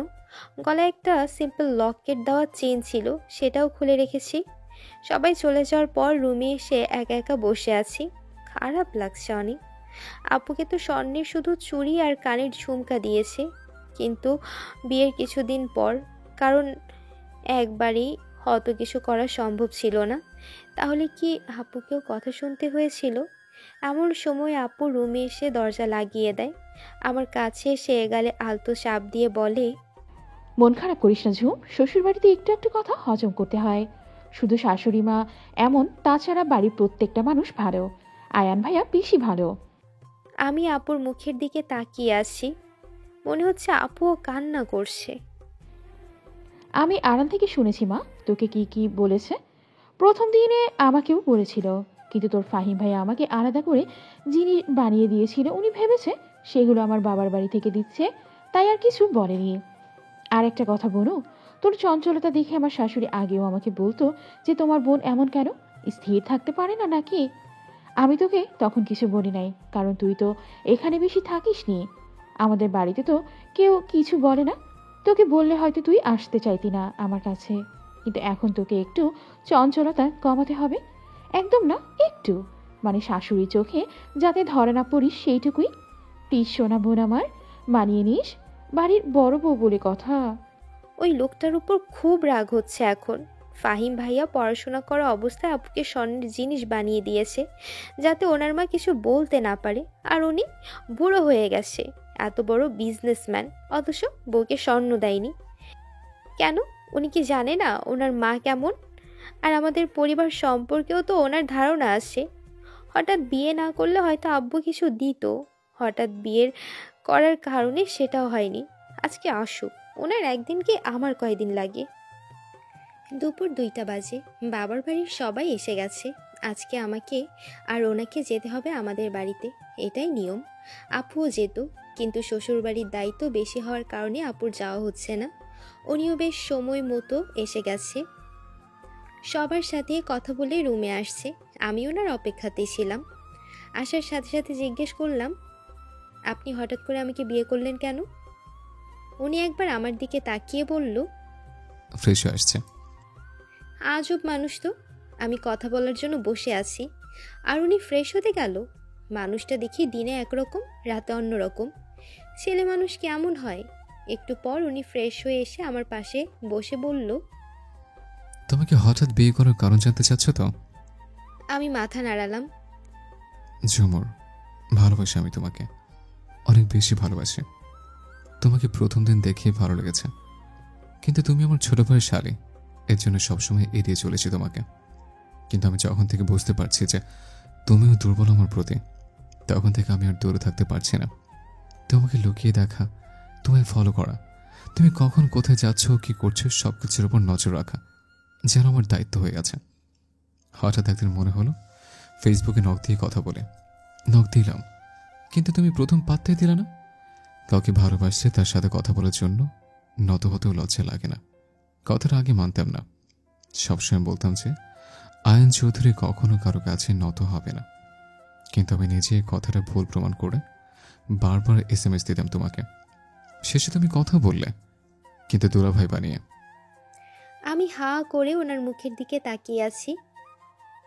গলায় একটা সিম্পল লকেট দেওয়া চেন ছিল, সেটাও খুলে রেখেছি। সবাই চলে যাওয়ার পর রুমে এসে একা একা বসে আছি। খারাপ লাগছে অনেক। আপুকে তো স্বর্ণের শুধু চুড়ি আর কানের ঝুমকা দিয়েছে, কিন্তু বিয়ের কিছুদিন পর, কারণ একবারেই অত কিছু করা সম্ভব ছিল না। তাহলে কি আপুকেও কথা শুনতে হয়েছিল? এমন সময় আপু রুমে এসে দরজা লাগিয়ে দেয়। আমার কাছে এসে গালে আলতো চাপ দিয়ে বলে, মন খারাপ করিস না ঝুম, শ্বশুর বাড়িতে একটু একটু কথা হজম করতে হয়। শুধু শাশুড়ি মা এমন, তাছাড়া বাড়ির প্রত্যেকটা মানুষ ভালো। আয়ান ভাইয়া বেশি ভালো। আমি আপুর মুখের দিকে তাকিয়ে আছি। মনে হচ্ছে আপুও কান্না করছে। আমি আড়াল থেকে শুনেছি মা তোকে কি কি বলেছে। প্রথম দিনে আমাকেও বলেছিল, কিন্তু তোর ফাহিম ভাই আমাকে আলাদা করে জিনিস বানিয়ে দিয়েছিল, উনি ভেবেছে সেগুলো আমার বাবার বাড়ি থেকে দিচ্ছে, তাই আর কিছু বলেনি। আর একটা কথা বলো, তোর চঞ্চলতা দেখে আমার শাশুড়ি আগেও আমাকে বলতো যে তোমার বোন এমন কেন, স্থির থাকতে পারে না নাকি? আমি তোকে তখন কিছু বলি নাই, কারণ তুই তো এখানে বেশি থাকিস নি। আমাদের বাড়িতে তো কেউ কিছু বলে না। তোকে বললে হয়তো তুই আসতে চাইতি না আমার কাছে, কিন্তু এখন তোকে একটু চঞ্চলতা কমাতে হবে। একদম না, একটু, মানে শাশুড়ির চোখে যাতে ধরে না পড়িস সেইটুকুই। প্লিজ সোনা বোন আমার, মানিয়ে নিস, বাড়ির বড় বউ বলে কথা। ওই লোকটার উপর খুব রাগ হচ্ছে এখন। ফাহিম ভাইয়া পড়াশোনা করা অবস্থায় আপুকে স্বর্ণের জিনিস বানিয়ে দিয়েছে যাতে ওনার মা কিছু বলতে না পারে, আর উনি বুড়ো হয়ে গেছে, এত বড় বিজনেসম্যান, অথচ বউকে স্বর্ণ দেয়নি কেন? উনি কি জানে না ওনার মা কেমন? আর আমাদের পরিবার সম্পর্কেও তো ওনার ধারণা আছে। হঠাৎ বিয়ে না করলে হয়তো আব্বু কিছু দিত, হঠাৎ বিয়ের করার কারণে সেটাও হয়নি। আজকে আসুক, ওনার একদিন কি আমার কয়দিন লাগে? দুপুর 2টা বাজে, বাবার বাড়ির সবাই এসে গেছে। আজকে আমাকে আর ওনাকে যেতে হবে আমাদের বাড়িতে, এটাই নিয়ম। আপুও যেত, কিন্তু শ্বশুর বাড়ির দায়িত্ব বেশি হওয়ার কারণে আপুর যাওয়া হচ্ছে না। উনিও বেশ সময় মতো এসে গেছে, সবার সাথে কথা বলে রুমে আসছে। আমি ওনার অপেক্ষাতেই ছিলাম। আসার সাথে সাথে জিজ্ঞেস করলাম, আপনি হঠাৎ করে আমাকে বিয়ে করলেন কেন? উনি একবার আমার দিকে তাকিয়ে বলল, ফ্রেশ হয়ে আসছে। আজব মানুষ তো, আমি কথা বলার জন্য বসে আছি আর উনি ফ্রেশ হতে গেল। মানুষটা দেখি দিনে একরকম, রাতে অন্যরকম। ছেলে মানুষ কেমন হয়? একটু পর উনি ফ্রেশ হয়ে এসে আমার পাশে বসে বলল, তোমাকে হঠাৎ বিয়ে করার কারণ জানতে চাচ্ছ তো? আমি মাথা নাড়ালাম। ঝুমুর, ভালোবাসি আমি তোমাকে, অনেক বেশি ভালোবাসি। তোমাকে প্রথম দিন দেখেই ভালো লেগেছে, কিন্তু তুমি আমার ছোট ভাইয়ের শালী, এর জন্য সবসময় এড়িয়ে চলেছি তোমাকে। কিন্তু আমি যখন থেকে বুঝতে পারছি যে তুমিও দুর্বল আমার প্রতি, তখন থেকে আমি আর দূরে থাকতে পারছি না। তোমাকে লুকিয়ে দেখা, তোমায় ফলো করা, তুমি কখন কোথায় যাচ্ছ, কি করছো, সব কিছুর উপর নজর রাখা যেন আমার দায়িত্ব হয়ে গেছে। হঠাৎ একদিন মনে হলো ফেসবুকে নক দিয়ে কথা বলে। নক দিলাম, কিন্তু তুমি প্রথম পাত্তাই দিলে না। কাউকে ভালোবাসছে তার সাথে কথা বলার জন্য নত হতেও লজ্জা লাগে না। কথাটা আগে মানতাম না, সবসময় বলতাম যে আয়ন চৌধুরী কখনো কারো কাছে নত হবে না, কিন্তু আমি নিজে কথাটা ভুল প্রমাণ করে বারবার SMS দিতাম তোমাকে। শেষে তুমি কথা বললে, কিন্তু দুলাভাই বানিয়ে। আমি হা করে ওনার মুখের দিকে তাকিয়ে আছি।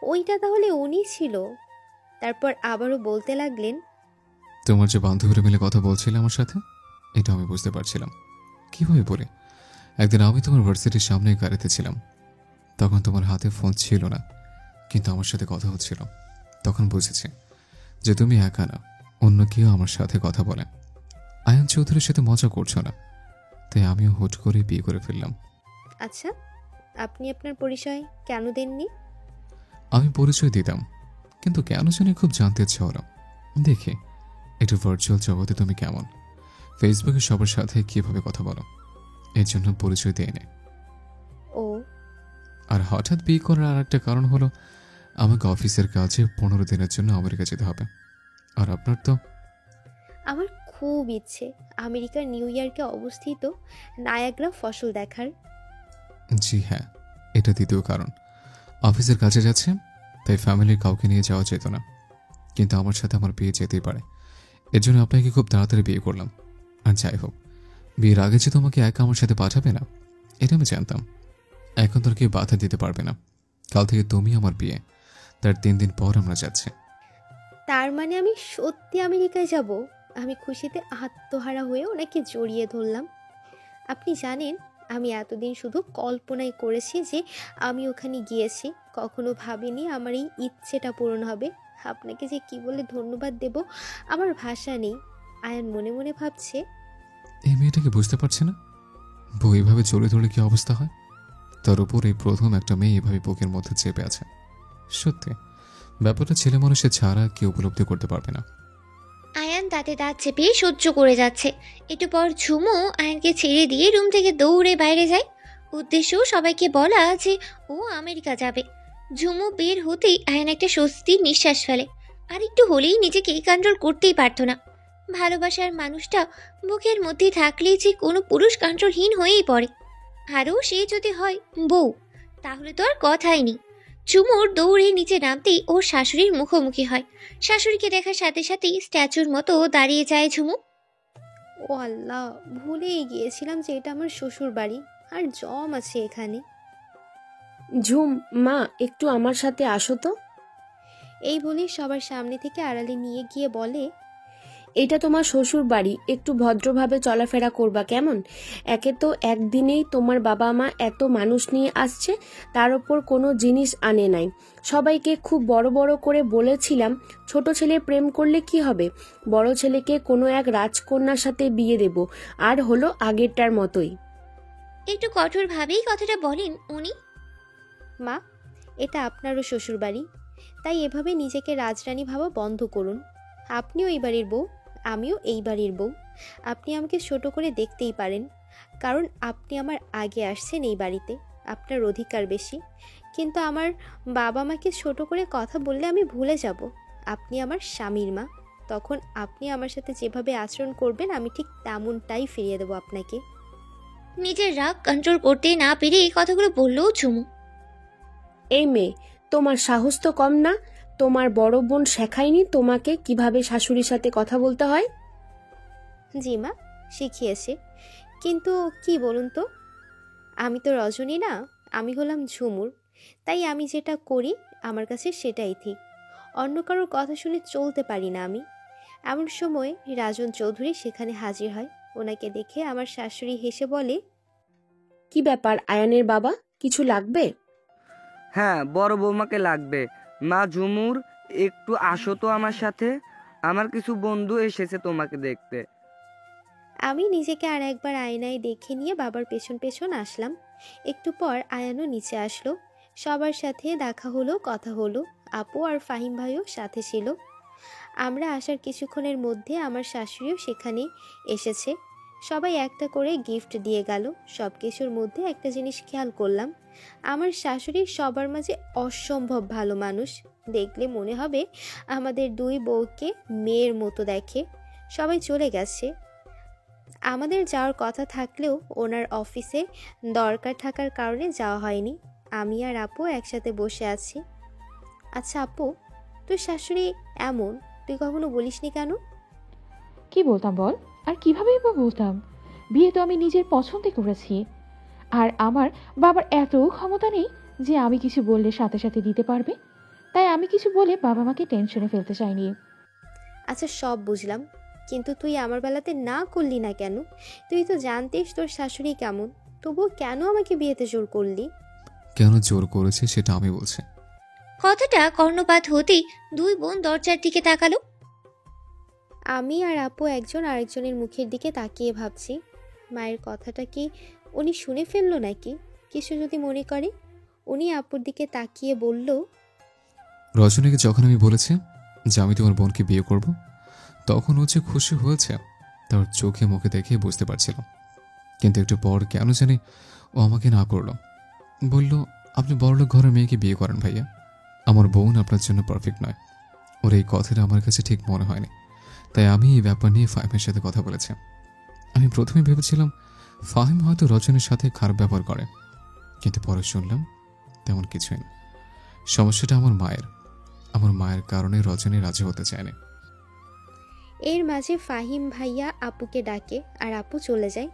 ওইটা তাহলে উনি ছিল? তারপর আবারও বলতে লাগলেন, তোমার যে বান্ধবীরা মিলে কথা বলছিলে আমার সাথে, এটা আমি বুঝতে পারছিলাম। কিভাবে বলে, একদিন আমি তোমার ভার্সিটির সামনে গাড়িতে ছিলাম, তখন তোমার হাতে ফোন ছিল না, কিন্তু আমার সাথে কথা হচ্ছিল। তখন বুঝেছি যে তুমি একা না, অন্য কেউ আমার সাথে কথা বলে। আয়ন চৌধুরীর সাথে মজা করছো না, তাই আমিও হুট করে বিয়ে করে ফেললাম। আচ্ছা, আপনি আপনার পরিচয় কেন দেননি? আমি পরিচয় দিতাম, কিন্তু কেন জানি খুব জানতে ইচ্ছা হলো। দেখি একটু ভার্চুয়াল জগতে তুমি কেমন, ফেসবুকে সবার সাথে কিভাবে কথা বলো, এর জন্য পরিচয় দিয়ে নে। ও, আর হঠাৎ বিয়ে করার আর একটা কারণ হলো আমাকে অফিসের কাজে 15 দিনের জন্য আমেরিকা যেতে হবে। আর আপনার তো? আমার খুব ইচ্ছে আমেরিকার নিউ ইয়র্কে অবস্থিত নায়াগ্রা ফসল দেখার। জি হ্যাঁ, এটা দ্বিতীয় কারণ। অফিসের কাজে যাচ্ছে, তাই ফ্যামিলির কাউকে নিয়ে যাওয়া যেত না, কিন্তু আমার সাথে আমার বিয়ে যেতেই পারে। এর জন্য আপনাকে খুব তাড়াতাড়ি বিয়ে করলাম। আর যাই হোক, বিয়ের আগে যে তোমাকে একা আমার সাথে পাঠাবে না, এটা আমি জানতাম। এখন তোর কেউ বাধা দিতে পারবে না। কাল থেকে তুমি আমার বিয়ে, তার 3 দিন পর আমরা যাচ্ছি। তার মানে আমি সত্যি আমেরিকায় যাব? আমি খুশিতে আত্মহারা হয়ে ওনাকে জড়িয়ে ধরলাম। আপনি জানেন, আমি এতদিন শুধু কল্পনাই করেছি যে আমি ওখানে গিয়েছি, কখনো ভাবিনি আমার এই ইচ্ছেটা পূরণ হবে। আপনাকে যে কি বলে ধন্যবাদ দেব আমার ভাষা নেই। আয়ান মনে মনে ভাবছে, এই মেয়েটাকে বুঝতে পারছে না, বউ এভাবে জড়িয়ে ধরলে কি অবস্থা হয়। তার উপর এই প্রথম একটা মেয়ে এভাবে বুকের মধ্যে চেপে আছে। সত্যি ব্যাপারটা ছেলে মানুষের ছাড়া কেউ উপলব্ধি করতে পারবে না। আয়ান দাঁতে দাঁত চেপে সহ্য করে যাচ্ছে। একটু পর ঝুমু আয়ানকে ছেড়ে দিয়ে রুম থেকে দৌড়ে বাইরে যায়। উদ্দেশ্য সবাইকে বলা যে ও আমেরিকা যাবে। ঝুমু বের হতেই আয়ান একটা স্বস্তির নিঃশ্বাস ফেলে। আর একটু হলেই নিজেকে কন্ট্রোল করতেই পারতো না। ভালোবাসার মানুষটা বুকের মধ্যে থাকলেই যে কোনো পুরুষ কন্ট্রোলহীন হয়েই পড়ে। আরও সে যদি হয় বউ, তাহলে তো আর কথাই নেই। ঝুমুর দৌড়ে নিচে নামতেই ওর শাশুড়ির মুখোমুখি হয়। শাশুড়িকে দেখার সাথে সাথেই স্ট্যাচুর মতো দাঁড়িয়ে যায় ঝুমু। ও আল্লাহ, ভুলেই গিয়েছিলাম যে এটা আমার শ্বশুর বাড়ি, আর জম আছে এখানে। ঝুম, মা একটু আমার সাথে আসো তো। এই বলে সবার সামনে থেকে আড়ালে নিয়ে গিয়ে বলে, এটা তোমার শ্বশুর বাড়ি, একটু ভদ্রভাবে চলাফেরা করবা কেমন? একে তো একদিনেই তোমার বাবা মা এত মানুষ নিয়ে আসছে, তার ওপর কোনো জিনিস আনে নাই। সবাইকে খুব বড় বড় করে বলেছিলাম ছোট ছেলে প্রেম করলে কি হবে, বড় ছেলেকে কোনো এক রাজকন্যার সাথে বিয়ে দেব, আর হলো আগেরটার মতোই। একটু কঠোরভাবেই কথাটা বলেন উনি। মা, এটা আপনারও শ্বশুর বাড়ি, তাই এভাবে নিজেকে রাজরানী ভাবা বন্ধ করুন। আপনিও এই বাড়ির বউ, আমিও এই বাড়ির বউ। আপনি আমাকে ছোট করে দেখতেই পারেন, কারণ আপনি আমার আগে আসছেন এই বাড়িতে, আপনার অধিকার বেশি। কিন্তু আমার বাবা মাকে ছোট করে কথা বললে আমি ভুলে যাব আপনি আমার স্বামীর মা। তখন আপনি আমার সাথে যেভাবে আচরণ করবেন আমি ঠিক তেমনটাই ফিরিয়ে দেবো আপনাকে। নিজের রাগ কন্ট্রোল করতে না পেরে এই কথাগুলো বললেও ঝুমু। এই মেয়ে, তোমার সাহস তো কম না? তোমার বড় বোন শেখায়নি তোমাকে কিভাবে শাশুড়ির সাথে কথা বলতে হয়? জি মা, শিখিয়েছে, কিন্তু কি বলুন তো, আমি তো রজনী না, আমি হলাম ঝুমুর। তাই আমি যেটা করি আমার কাছে সেটাই ঠিক, অন্য কারোর কথা শুনে চলতে পারি না আমি। এমন সময় রাজন চৌধুরী সেখানে হাজির হয়। ওনাকে দেখে আমার শাশুড়ি হেসে বলে, কি ব্যাপার আয়ানের বাবা, কিছু লাগবে? হ্যাঁ, বড় বৌমাকে লাগবে। মা ঝুমুর, একটু আসো তো আমার সাথে, আমার কিছু বন্ধু এসেছে তোমাকে দেখতে। আমি নিজেকে আর একবার আয়নায় দেখে নিয়ে বাবার পেছন পেছন আসলাম। একটু পর আয়ানও নিচে আসলো। সবার সাথে দেখা হলো, কথা হলো। আপু আর ফাহিম ভাইও সাথে ছিল। আমরা আসার কিছুক্ষণের মধ্যে আমার শাশুড়িও সেখানে এসেছে। সবাই একটা করে গিফট দিয়ে গেল। সব কিছুর মধ্যে একটা জিনিস খেয়াল করলাম, আমার শাশুড়ি সবার মাঝে অসম্ভব ভালো মানুষ। দেখলে মনে হবে আমাদের দুই বউকে মেয়ের মতো দেখে। সবাই চলে গেছে। আমাদের যাওয়ার কথা থাকলেও ওনার অফিসে দরকার থাকার কারণে যাওয়া হয়নি। আমি আর আপু একসাথে বসে আছি। আচ্ছা আপু, তোর শাশুড়ি এমন, তুই কখনো বলিসনি কেন? কি বলতাম বল, আর কিভাবেই বা বলতাম? বিয়ে তো আমি নিজের পছন্দে করেছি। আর আমার বাবার এত ক্ষমতা নেই যে আমি কিছু বললে সাথে সাথে দিতে পারবে। তাই আমি কিছু বলে বাবা মাকে টেনশনে ফেলতে চাইনি। আচ্ছা সব বুঝলাম, কিন্তু তুই আমার বেলাতে না করলি না কেন? তুই তো জানতিস তোর শাশুড়ি কেমন, তবুও কেন আমাকে বিয়েতে জোর করলি? কেন জোর করেছে সেটা আমি বলছি। কথাটা কর্ণপাত হতেই দুই বোন দরজার দিকে তাকালো। আমি আর আপু একজন আরেকজনের মুখের দিকে তাকিয়ে ভাবছি, মায়ের কথাটা কি উনি শুনে ফেললো নাকি? কিছু যদি মনে করে। উনি আপুর দিকে তাকিয়ে বলল, রজনীকে যখন আমি বলেছি যে আমি তোমার বোনকে বিয়ে করব, তখন ও যে খুশি হয়েছে তার চোখে মুখে দেখে বুঝতে পারছিলাম। কিন্তু একটু পর কেন জানি ও আমাকে না করলো। বলল, আপনি বড়লোক ঘরের মেয়েকে বিয়ে করেন ভাইয়া, আমার বোন আপনার জন্য পারফেক্ট নয়। ওর এই কথাটা আমার কাছে ঠিক মনে হয়নি। তাই আমি এই ব্যাপার নিয়ে ফাহিমের সাথে কথা বলেছি। আমি প্রথমে ভেবেছিলাম ফাহিম হয়তো রজনীর সাথে খারাপ ব্যবহার করে, কিন্তু পরে শুনলাম তেমন কিছুই না। সমস্যাটা আমার মায়ের কারণে রজনী রাজি হতে চায়নি। এর মাঝে ফাহিম ভাইয়া আপুকে ডাকে আর আপু চলে যায়।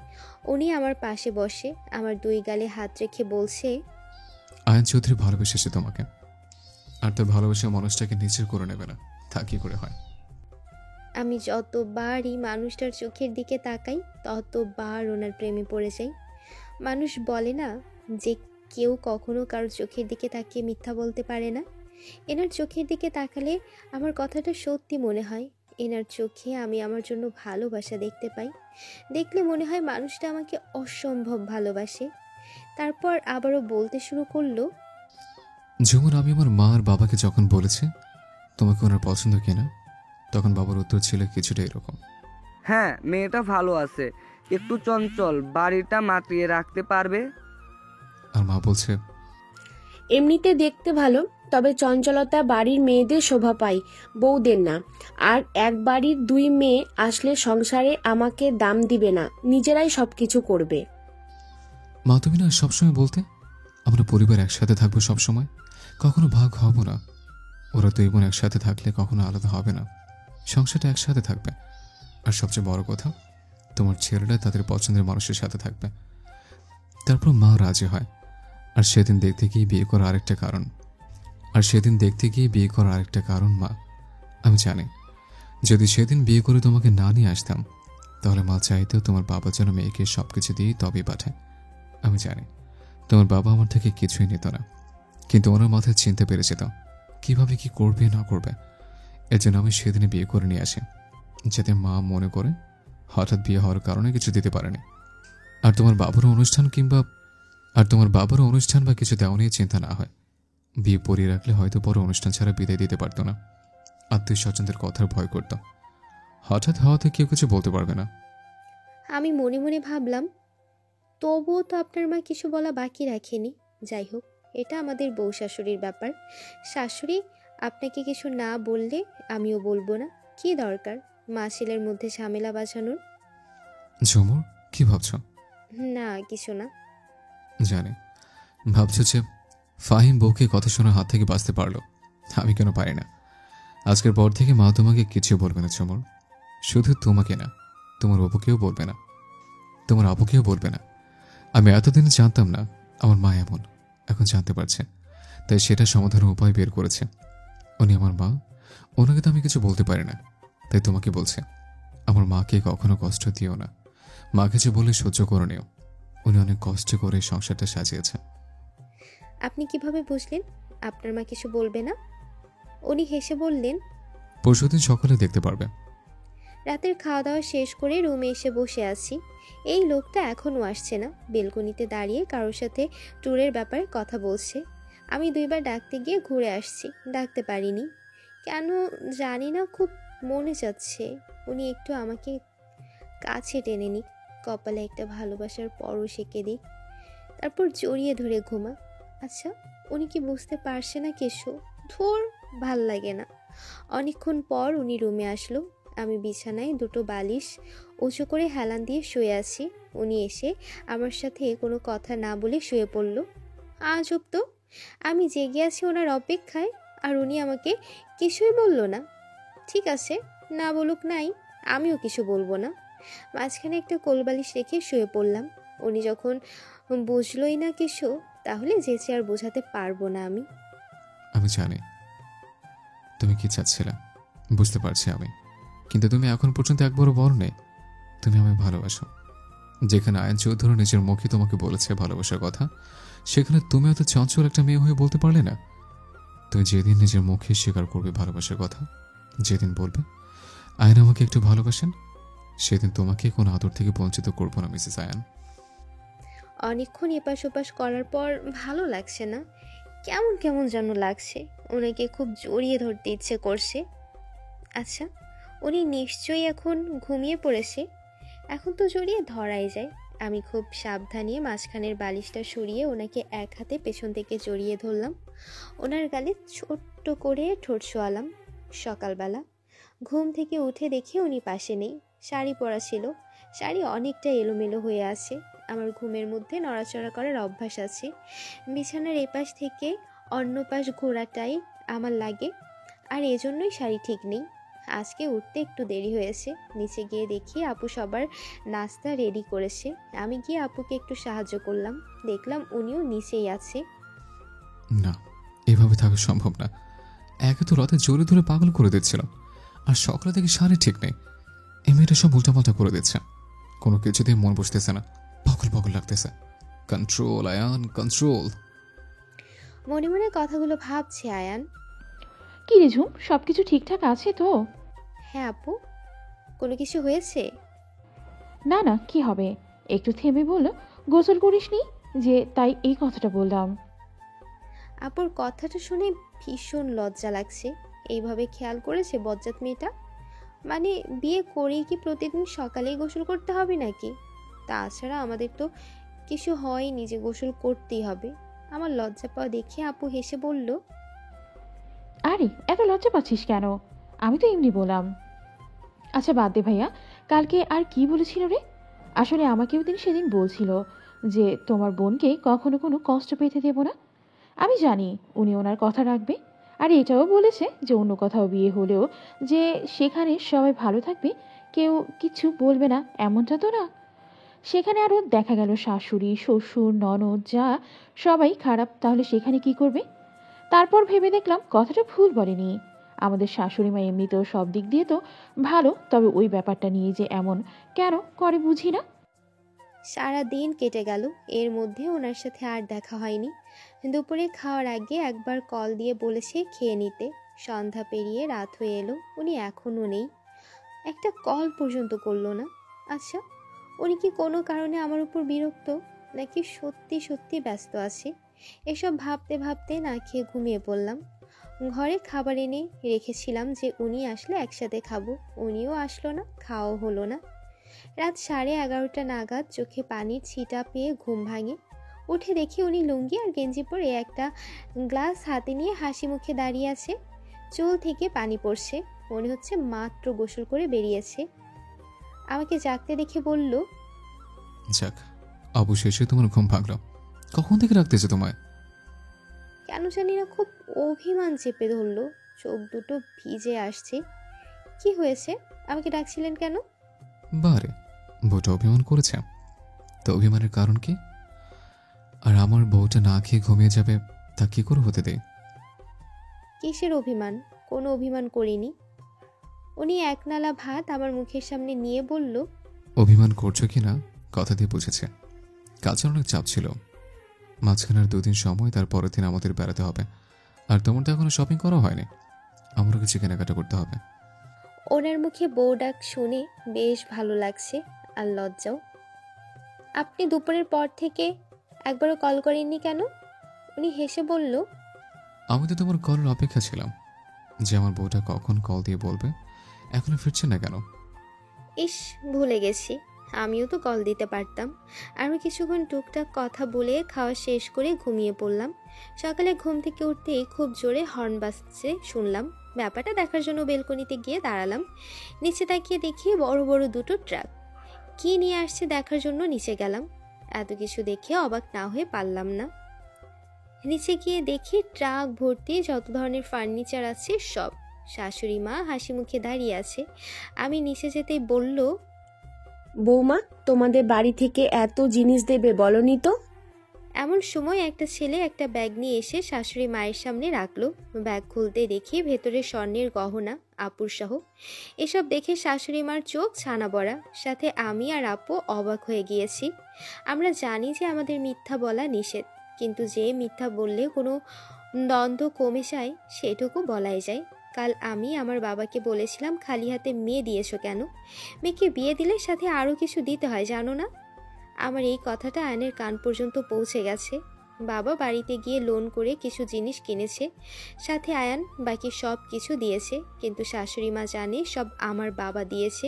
উনি আমার পাশে বসে আমার দুই গালে হাত রেখে বলছে, আয়ান চৌধুরী ভালোবেসেছে তোমাকে, আর তার ভালোবাসা মানুষটাকে নিজের করে নেবে না, তা কি করে হয়? আমি যতবারই মানুষটার চোখের দিকে তাকাই ততবার ওনার প্রেমে পড়ে যাই। মানুষ বলে না যে কেউ কখনো কারোর চোখের দিকে তাকিয়ে মিথ্যা বলতে পারে না। এনার চোখের দিকে তাকালে আমার কথাটা সত্যি মনে হয়। এনার চোখে আমি আমার জন্য ভালোবাসা দেখতে পাই। দেখলে মনে হয় মানুষটা আমাকে অসম্ভব ভালোবাসে। তারপর আবারও বলতে শুরু করলো, যেমন আমি আমার মা আর বাবাকে যখন বলেছি তোমাকে ওনার পছন্দ কিনা, তখন বাবার উত্তর ছিল কিছুটা এরকম, হ্যাঁ, মেয়েটা ভালো আছে, একটু চঞ্চল, বাড়িটা মাতিয়ে রাখতে পারবে। আর মা বলছে, এমনিতে দেখতে ভালো, তবে চঞ্চলতা বাড়ির মেয়েদের শোভা পায়, বউদের না। আর এক বাড়ির দুই মেয়ে আসলে সংসারে আমাকে দাম দিবে না, নিজেরাই সবকিছু করবে। মা তুমি না সবসময় বলতে আমরা পরিবার একসাথে থাকবো সবসময়, কখনো ভাগ হব না। ওরা দুই বোন একসাথে থাকলে কখনো আলাদা হবে না, সংসারটা একসাথে থাকবে। আর সবচেয়ে বড় কথা, তোমার ছেলেরা তাদের পছন্দের মানুষের সাথে থাকবে। তারপর মা রাজি হয়। আর সেদিন দেখতে গিয়ে বিয়ে করা আরেকটা কারণ মা, আমি জানি যদি সেদিন বিয়ে করে তোমাকে না নিয়ে আসতাম তাহলে মা চাইতেও তোমার বাবা যেন মেয়েকে সবকিছু দিয়ে তবেই পাঠায়। আমি জানি তোমার বাবা আমার থেকে কিছুই নিত না, কিন্তু ওনার মাথায় চিনতে পেরে যেত কিভাবে কি করবে না করবে। এর জন্য আমি সেদিনে বিয়ে করে নিয়ে আসি, যাতে মা মনে করে হঠাৎ বিয়ে হওয়ার কারণে কিছু দিতে পারেনি। আর তোমার বাবারও অনুষ্ঠান বা কিছু দেওয়া নিয়ে চিন্তা না হয়। বিয়ে পরিয়ে রাখলে হয়তো বড় অনুষ্ঠান ছাড়া বিদায় দিতে পারতো না, আত্মীয় স্বজনদের কথার ভয় করত। হঠাৎ হওয়াতে কেউ কিছু বলতে পারবে না। আমি মনে মনে ভাবলাম, তবুও তো আপনার মা কিছু বলা বাকি রাখেনি। যাই হোক, এটা আমাদের বউ শাশুড়ির ব্যাপার। শাশুড়ি আপনাকে কিছু না বললে আমিও বলবো না। কি দরকার মা ছেলের মধ্যে ঝামেলা বাঁচানোর? ঝুমুর, কি ভাবছ? না, কিছু না। জানি ভাবছ যে ফাহিম বউকে কথা শোনার হাত থেকে বাঁচতে পারলো, আমি কেন পারি না। আজকের পর থেকে মা তোমাকে কিছু বলবে না ঝুমুর, শুধু তোমাকে না, তোমার অপুকেও বলবে না, তোমার আপুকেও বলবে না। আমি এতদিন জানতাম না আমার মা এমন, এখন জানতে পারছে, তাই সেটা সমাধানের উপায় বের করেছে। উনি আমার মা, ওনাকে তো আমি কিছু বলতে পারি না, তাই তোমাকে বলছে আমার মাকে কখনো কষ্ট দিও না, মাকে যে বলে সহ্য করে নিও। উনি অনেক কষ্ট করে সংসারটা সাজিয়েছে। আপনি কিভাবে বুঝলেন আপনার মা কিছু বলবে না? উনি হেসে বললেন, পরশুদিন সকালে দেখতে পারবে। রাতের খাওয়া দাওয়া শেষ করে রুমে এসে বসে আছি। এই লোকটা এখনও আসছে না, বেলকনিতে দাঁড়িয়ে কারোর সাথে ট্যুরের ব্যাপারে কথা বলছে। আমি 2বার ডাকতে গিয়ে ঘুরে আসছি, ডাকতে পারিনি কেন জানি না, খুব মনে যাচ্ছে উনি একটু আমাকে কাছে টেনে নিক, কপালে একটা ভালোবাসার পরশ এঁকে দিক, তারপর জড়িয়ে ধরে ঘুমা। আচ্ছা, উনি কি বুঝতে পারছে না কিছু? ধুর, ভাল লাগে না। অনেকক্ষণ পর উনি রুমে আসলো। আমি বিছানায় 2টো বালিশ উঁচু করে হেলান দিয়ে শুয়ে আছি। উনি এসে আমার সাথে কোনো কথা না বলে শুয়ে পড়ল। আজব তো, আমি জেগে আছি ওনার অপেক্ষায়, আর উনি আমাকে কিছুই বলল না। ঠিক আছে, না বলুক নাই, আমিও কিছু বলবো না। মাঝখানে একটা কোলবালিশ রেখে শুয়ে পড়লাম। উনি যখন বুঝলই না কিছু, তাহলে যেচে আর বোঝাতে পারবো না আমি। আমি জানি তুমি কি চাচ্ছিলে, বুঝতে পারছি আমি, কিন্তু তুমি এখন পর্যন্ত একবারও বলনি তুমি আমায় ভালোবাসো। যেখানে আয়ন চৌধুরী নিজের মুখে তোমাকে বলেছে ভালোবাসার কথা, সেখানে তুমি এত চঞ্চল একটা মেয়ে হয়ে বলতে পারলে না? তুমি যেদিন নিজের মুখে স্বীকার করবে ভালোবাসার কথা, যেদিন বলবে আয়ন আমাকে একটু ভালোবাসেন, সেদিন তোমাকে কোনো আদর থেকে বঞ্চিত করবো না মিসেস আয়ান। অনেকক্ষণ এপাশ ওপাশ করার পর ভালো লাগছে না, কেমন কেমন যেন লাগছে। ওনাকে খুব জড়িয়ে ধরতে ইচ্ছে করছে। আচ্ছা, উনি নিশ্চয়ই এখন ঘুমিয়ে পড়েছে, এখন তো জড়িয়ে ধরাই যায়। আমি খুব সাবধানে মাঝখানের বালিশটা সরিয়ে ওনাকে এক হাতে পেছন থেকে জড়িয়ে ধরলাম। ওনার গালে ছোট্ট করে ঠোঁট ছোঁয়ালাম। সকালবেলা ঘুম থেকে উঠে দেখি উনি পাশে নেই। শাড়ি পরা ছিল, শাড়ি অনেকটা এলোমেলো হয়ে আছে। আমার ঘুমের মধ্যে নড়াচড়া করার অভ্যাস আছে, বিছানার এপাশ থেকে অন্য পাশ ঘোরাটাই আমার লাগে, আর এজন্যই শাড়ি ঠিক নেই। আজকে উঠতে একটু দেরি হয়েছে। নিচে গিয়ে দেখি আপু সবার নাস্তা রেডি করেছে। আমি গিয়ে আপুকে একটু সাহায্য করলাম, দেখলাম উনিও নিচেই আছে। না, এভাবে থাকা সম্ভব না। একে তো রাতে জোরে ধরে পাগল করে দিচ্ছিল, আর সকালে থেকে শাড়ি ঠিক নেই। এই মেয়েটা সব উল্টাপাল্টা করে দিচ্ছে, কোনো কিছুতেই মন বসতেছে না, পাগল পাগল লাগতেছে। Control Ayaan, control. মনে মনে কথাগুলো ভাবছে আয়ান। কি রে ঝুম, সব কিছু ঠিকঠাক আছে তো? হ্যাঁ আপু, কোনো কিছু হয়েছে? না না, কি হবে, একটু থেমে বলল গোসল করিসনি যে, তাই এই কথাটা বললাম। আপুর কথাটা শুনে ভীষণ লজ্জা লাগছে। এইভাবে খেয়াল করেছে বজ্জাত মেয়েটা? মানে বিয়ে করেই কি প্রতিদিন সকালেই গোসল করতে হবে নাকি? তাছাড়া আমাদের তো কিছু হয়নি যে গোসল করতেই হবে। আমার লজ্জা পাওয়া দেখে আপু হেসে বলল, আরে এত লজ্জা পাচ্ছিস কেন? আমি তো এমনি বললাম। আচ্ছা বাদ দে ভাইয়া, কালকে আর কি বলেছিল রে? আসলে আমাকেও দিন সেদিন বলছিল যে তোমার বোনকে কখনো কোনো কষ্ট পেতে দেব না। আমি জানি উনি ওনার কথা রাখবে। আর এটাও বলেছে যে অন্য কোথাও বিয়ে হলেও যে সেখানে সবাই ভালো থাকবে, কেউ কিছু বলবে না, এমনটা তো না। সেখানে আরও দেখা গেল শাশুড়ি, শ্বশুর, ননদ, যা সবাই খারাপ, তাহলে সেখানে কি করবে? তারপর ভেবে দেখলাম কথাটা ভুল বলেনি। আমাদের শাশুড়ি মা এমনিতেও সব দিক দিয়ে তো ভালো, তবে ওই ব্যাপারটা নিয়ে যে এমন কেন করে বুঝি না। সারা দিন কেটে গেল, এর মধ্যে ওনার সাথে আর দেখা হয়নি। দুপুরে খাওয়ার আগে একবার কল দিয়ে বলেছে খেয়ে নিতে। সন্ধ্যা পেরিয়ে রাত হয়ে এলো, উনি এখনও নেই, একটা কল পর্যন্ত করলো না। আচ্ছা, উনি কি কোনো কারণে আমার উপর বিরক্ত, নাকি সত্যি সত্যি ব্যস্ত আছে? এসব ভাবতে ভাবতে না খেয়ে ঘুমিয়ে পড়লাম। ঘরে খাবার এনে রেখেছিলাম যে উনি আসলে একসাথে খাবো, উনিও আসলো না, খাওয়াও হলো না। রাত 11:30 নাগাদ চোখে পানির ছিটা পেয়ে ঘুম ভাঙে। উঠে দেখি উনি লুঙ্গি আর গেঞ্জি পরে একটা গ্লাস হাতে নিয়ে হাসি মুখে দাঁড়িয়ে আছে। চুল থেকে পানি পড়ছে, মনে হচ্ছে মাত্র গোসল করে বেরিয়েছে। আমাকে জাগতে দেখে বলল, যাক, অবশেষে তোমার ঘুম ভাঙলো। কখন থেকে রাখতেছে তোমায়? কেন জানি না খুব অভিমান চেপে ধরলো, চোখ দুটো ভিজে আসছে। কি হয়েছে, আমাকে ডাকছিলেন কেন? বারে, বউটা অভিমান করেছে। তো অভিমানের কারণ কি? আর আমার বউটা না খেয়ে ঘুমিয়ে যাবে, তা কি করে হতে দেয়? কিসের অভিমান? কোনো অভিমান করিনি। উনি একনালা ভাত আমার মুখের সামনে নিয়ে বলল, অভিমান করছো কি না কথা দিয়ে বুঝেছে। কাজের অনেক চাপ ছিল, মাঝখানে আর 2 দিন সময়, তার পরের দিন আমাদের বেড়াতে হবে। আর তোমার তো এখনো শপিং করা হয়নি, আমারও কিছু কেনাকাটা করতে হবে। ওনার মুখে বউ ডাক শুনে বেশ ভালো লাগছে, আর লজ্জাও। আপনি দুপুরের পর থেকে একবারও কল করেননি কেন? উনি হেসে বলল, আমি তো তোমার কলের অপেক্ষা ছিলাম যে আমার বউটা কখন কল দিয়ে বলবে। এখনো ফিরছে না কেন? ইস, ভুলে গেছি, আমিও তো কল দিতে পারতাম। আরও কিছুক্ষণ টুকটাক কথা বলে খাওয়া শেষ করে ঘুমিয়ে পড়লাম। সকালে ঘুম থেকে উঠতেই খুব জোরে হর্ন বাজছে শুনলাম। ব্যাপারটা দেখার জন্য বেলকনিতে গিয়ে দাঁড়ালাম। নিচে তাকিয়ে দেখি বড় বড় দুটো ট্রাক। কি নিয়ে আসছে দেখার জন্য নিচে গেলাম। এত কিছু দেখে অবাক না হয়ে পারলাম না। নিচে গিয়ে দেখি ট্রাক ভর্তি যত ধরনের ফার্নিচার আছে সব। শাশুড়ি মা হাসি মুখে দাঁড়িয়ে আছে। আমি নিচে যেতেই বলল, বৌমা, তোমাদের বাড়ি থেকে এত জিনিস দেবে বলনি তো? এমন সময় একটা ছেলে একটা ব্যাগ নিয়ে এসে শাশুড়ি মায়ের সামনে রাখলো। ব্যাগ খুলতে দেখি ভেতরে স্বর্ণের গহনা, আপুর সহ। এসব দেখে শাশুড়ি মার চোখ ছানা বড়া, সাথে আমি আর আপু অবাক হয়ে গিয়েছি। আমরা জানি যে আমাদের মিথ্যা বলা নিষেধ, কিন্তু যে মিথ্যা বললে কোনো দ্বন্দ্ব কমে যায় সেটুকু বলাই যায়। কাল আমি আমার বাবাকে বলেছিলাম, খালি হাতে মেয়ে দিয়েছো কেন? মেয়েকে বিয়ে দিলে সাথে আরও কিছু দিতে হয়, জানো না? আমার এই কথাটা আয়নের কান পর্যন্ত পৌঁছে গেছে। বাবা বাড়িতে গিয়ে লোন করে কিছু জিনিস কিনেছে, সাথে আয়ান বাকি সব কিছু দিয়েছে, কিন্তু শাশুড়ি মা জানে সব আমার বাবা দিয়েছে।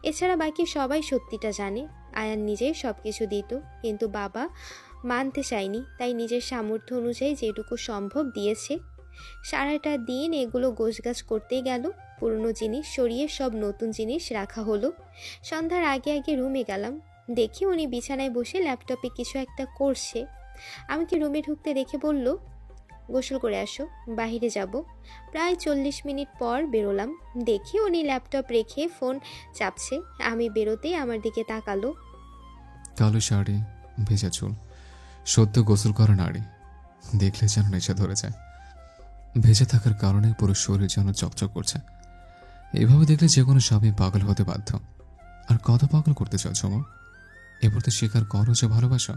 এছাড়া বাকি সবাই সত্যিটা জানে, আয়ান নিজেই সব কিছু দিত, কিন্তু বাবা মানতে চায়নি, তাই নিজের সামর্থ্য অনুযায়ী যেটুকু সম্ভব দিয়েছে। সারাটা দিন এগুলো গোছগাছ করতেই গেল। পুরনো জিনিস সরিয়ে সব নতুন জিনিস রাখা হলো। সন্ধ্যার আগে আগে রুমে গেলাম। দেখি উনি বিছানায় বসে ল্যাপটপে কিছু একটা করছে। আমাকে রুমে ঢুকতে দেখে বলল, গোসল করে আসো, বাইরে যাব। প্রায় 40 মিনিট পর বেরোলাম। দেখি উনি ল্যাপটপ রেখে ফোন চাপছে। আমি বেরোতেই আমার দিকে তাকালো। কালো শাড়ি, ভেজা চুল, সদ্য গোসল করা নারী, দেখলে যেন নেশা ধরে যায়। ভেজে থাকার কারণে পুরো শরীর যেন চকচক করছে। এভাবে দেখলে যে কোনো স্বামী পাগল হতে বাধ্য। আর কত পাগল করতে চাও ঝুমুর? এবার তো স্বীকার করো যে ভালোবাসা।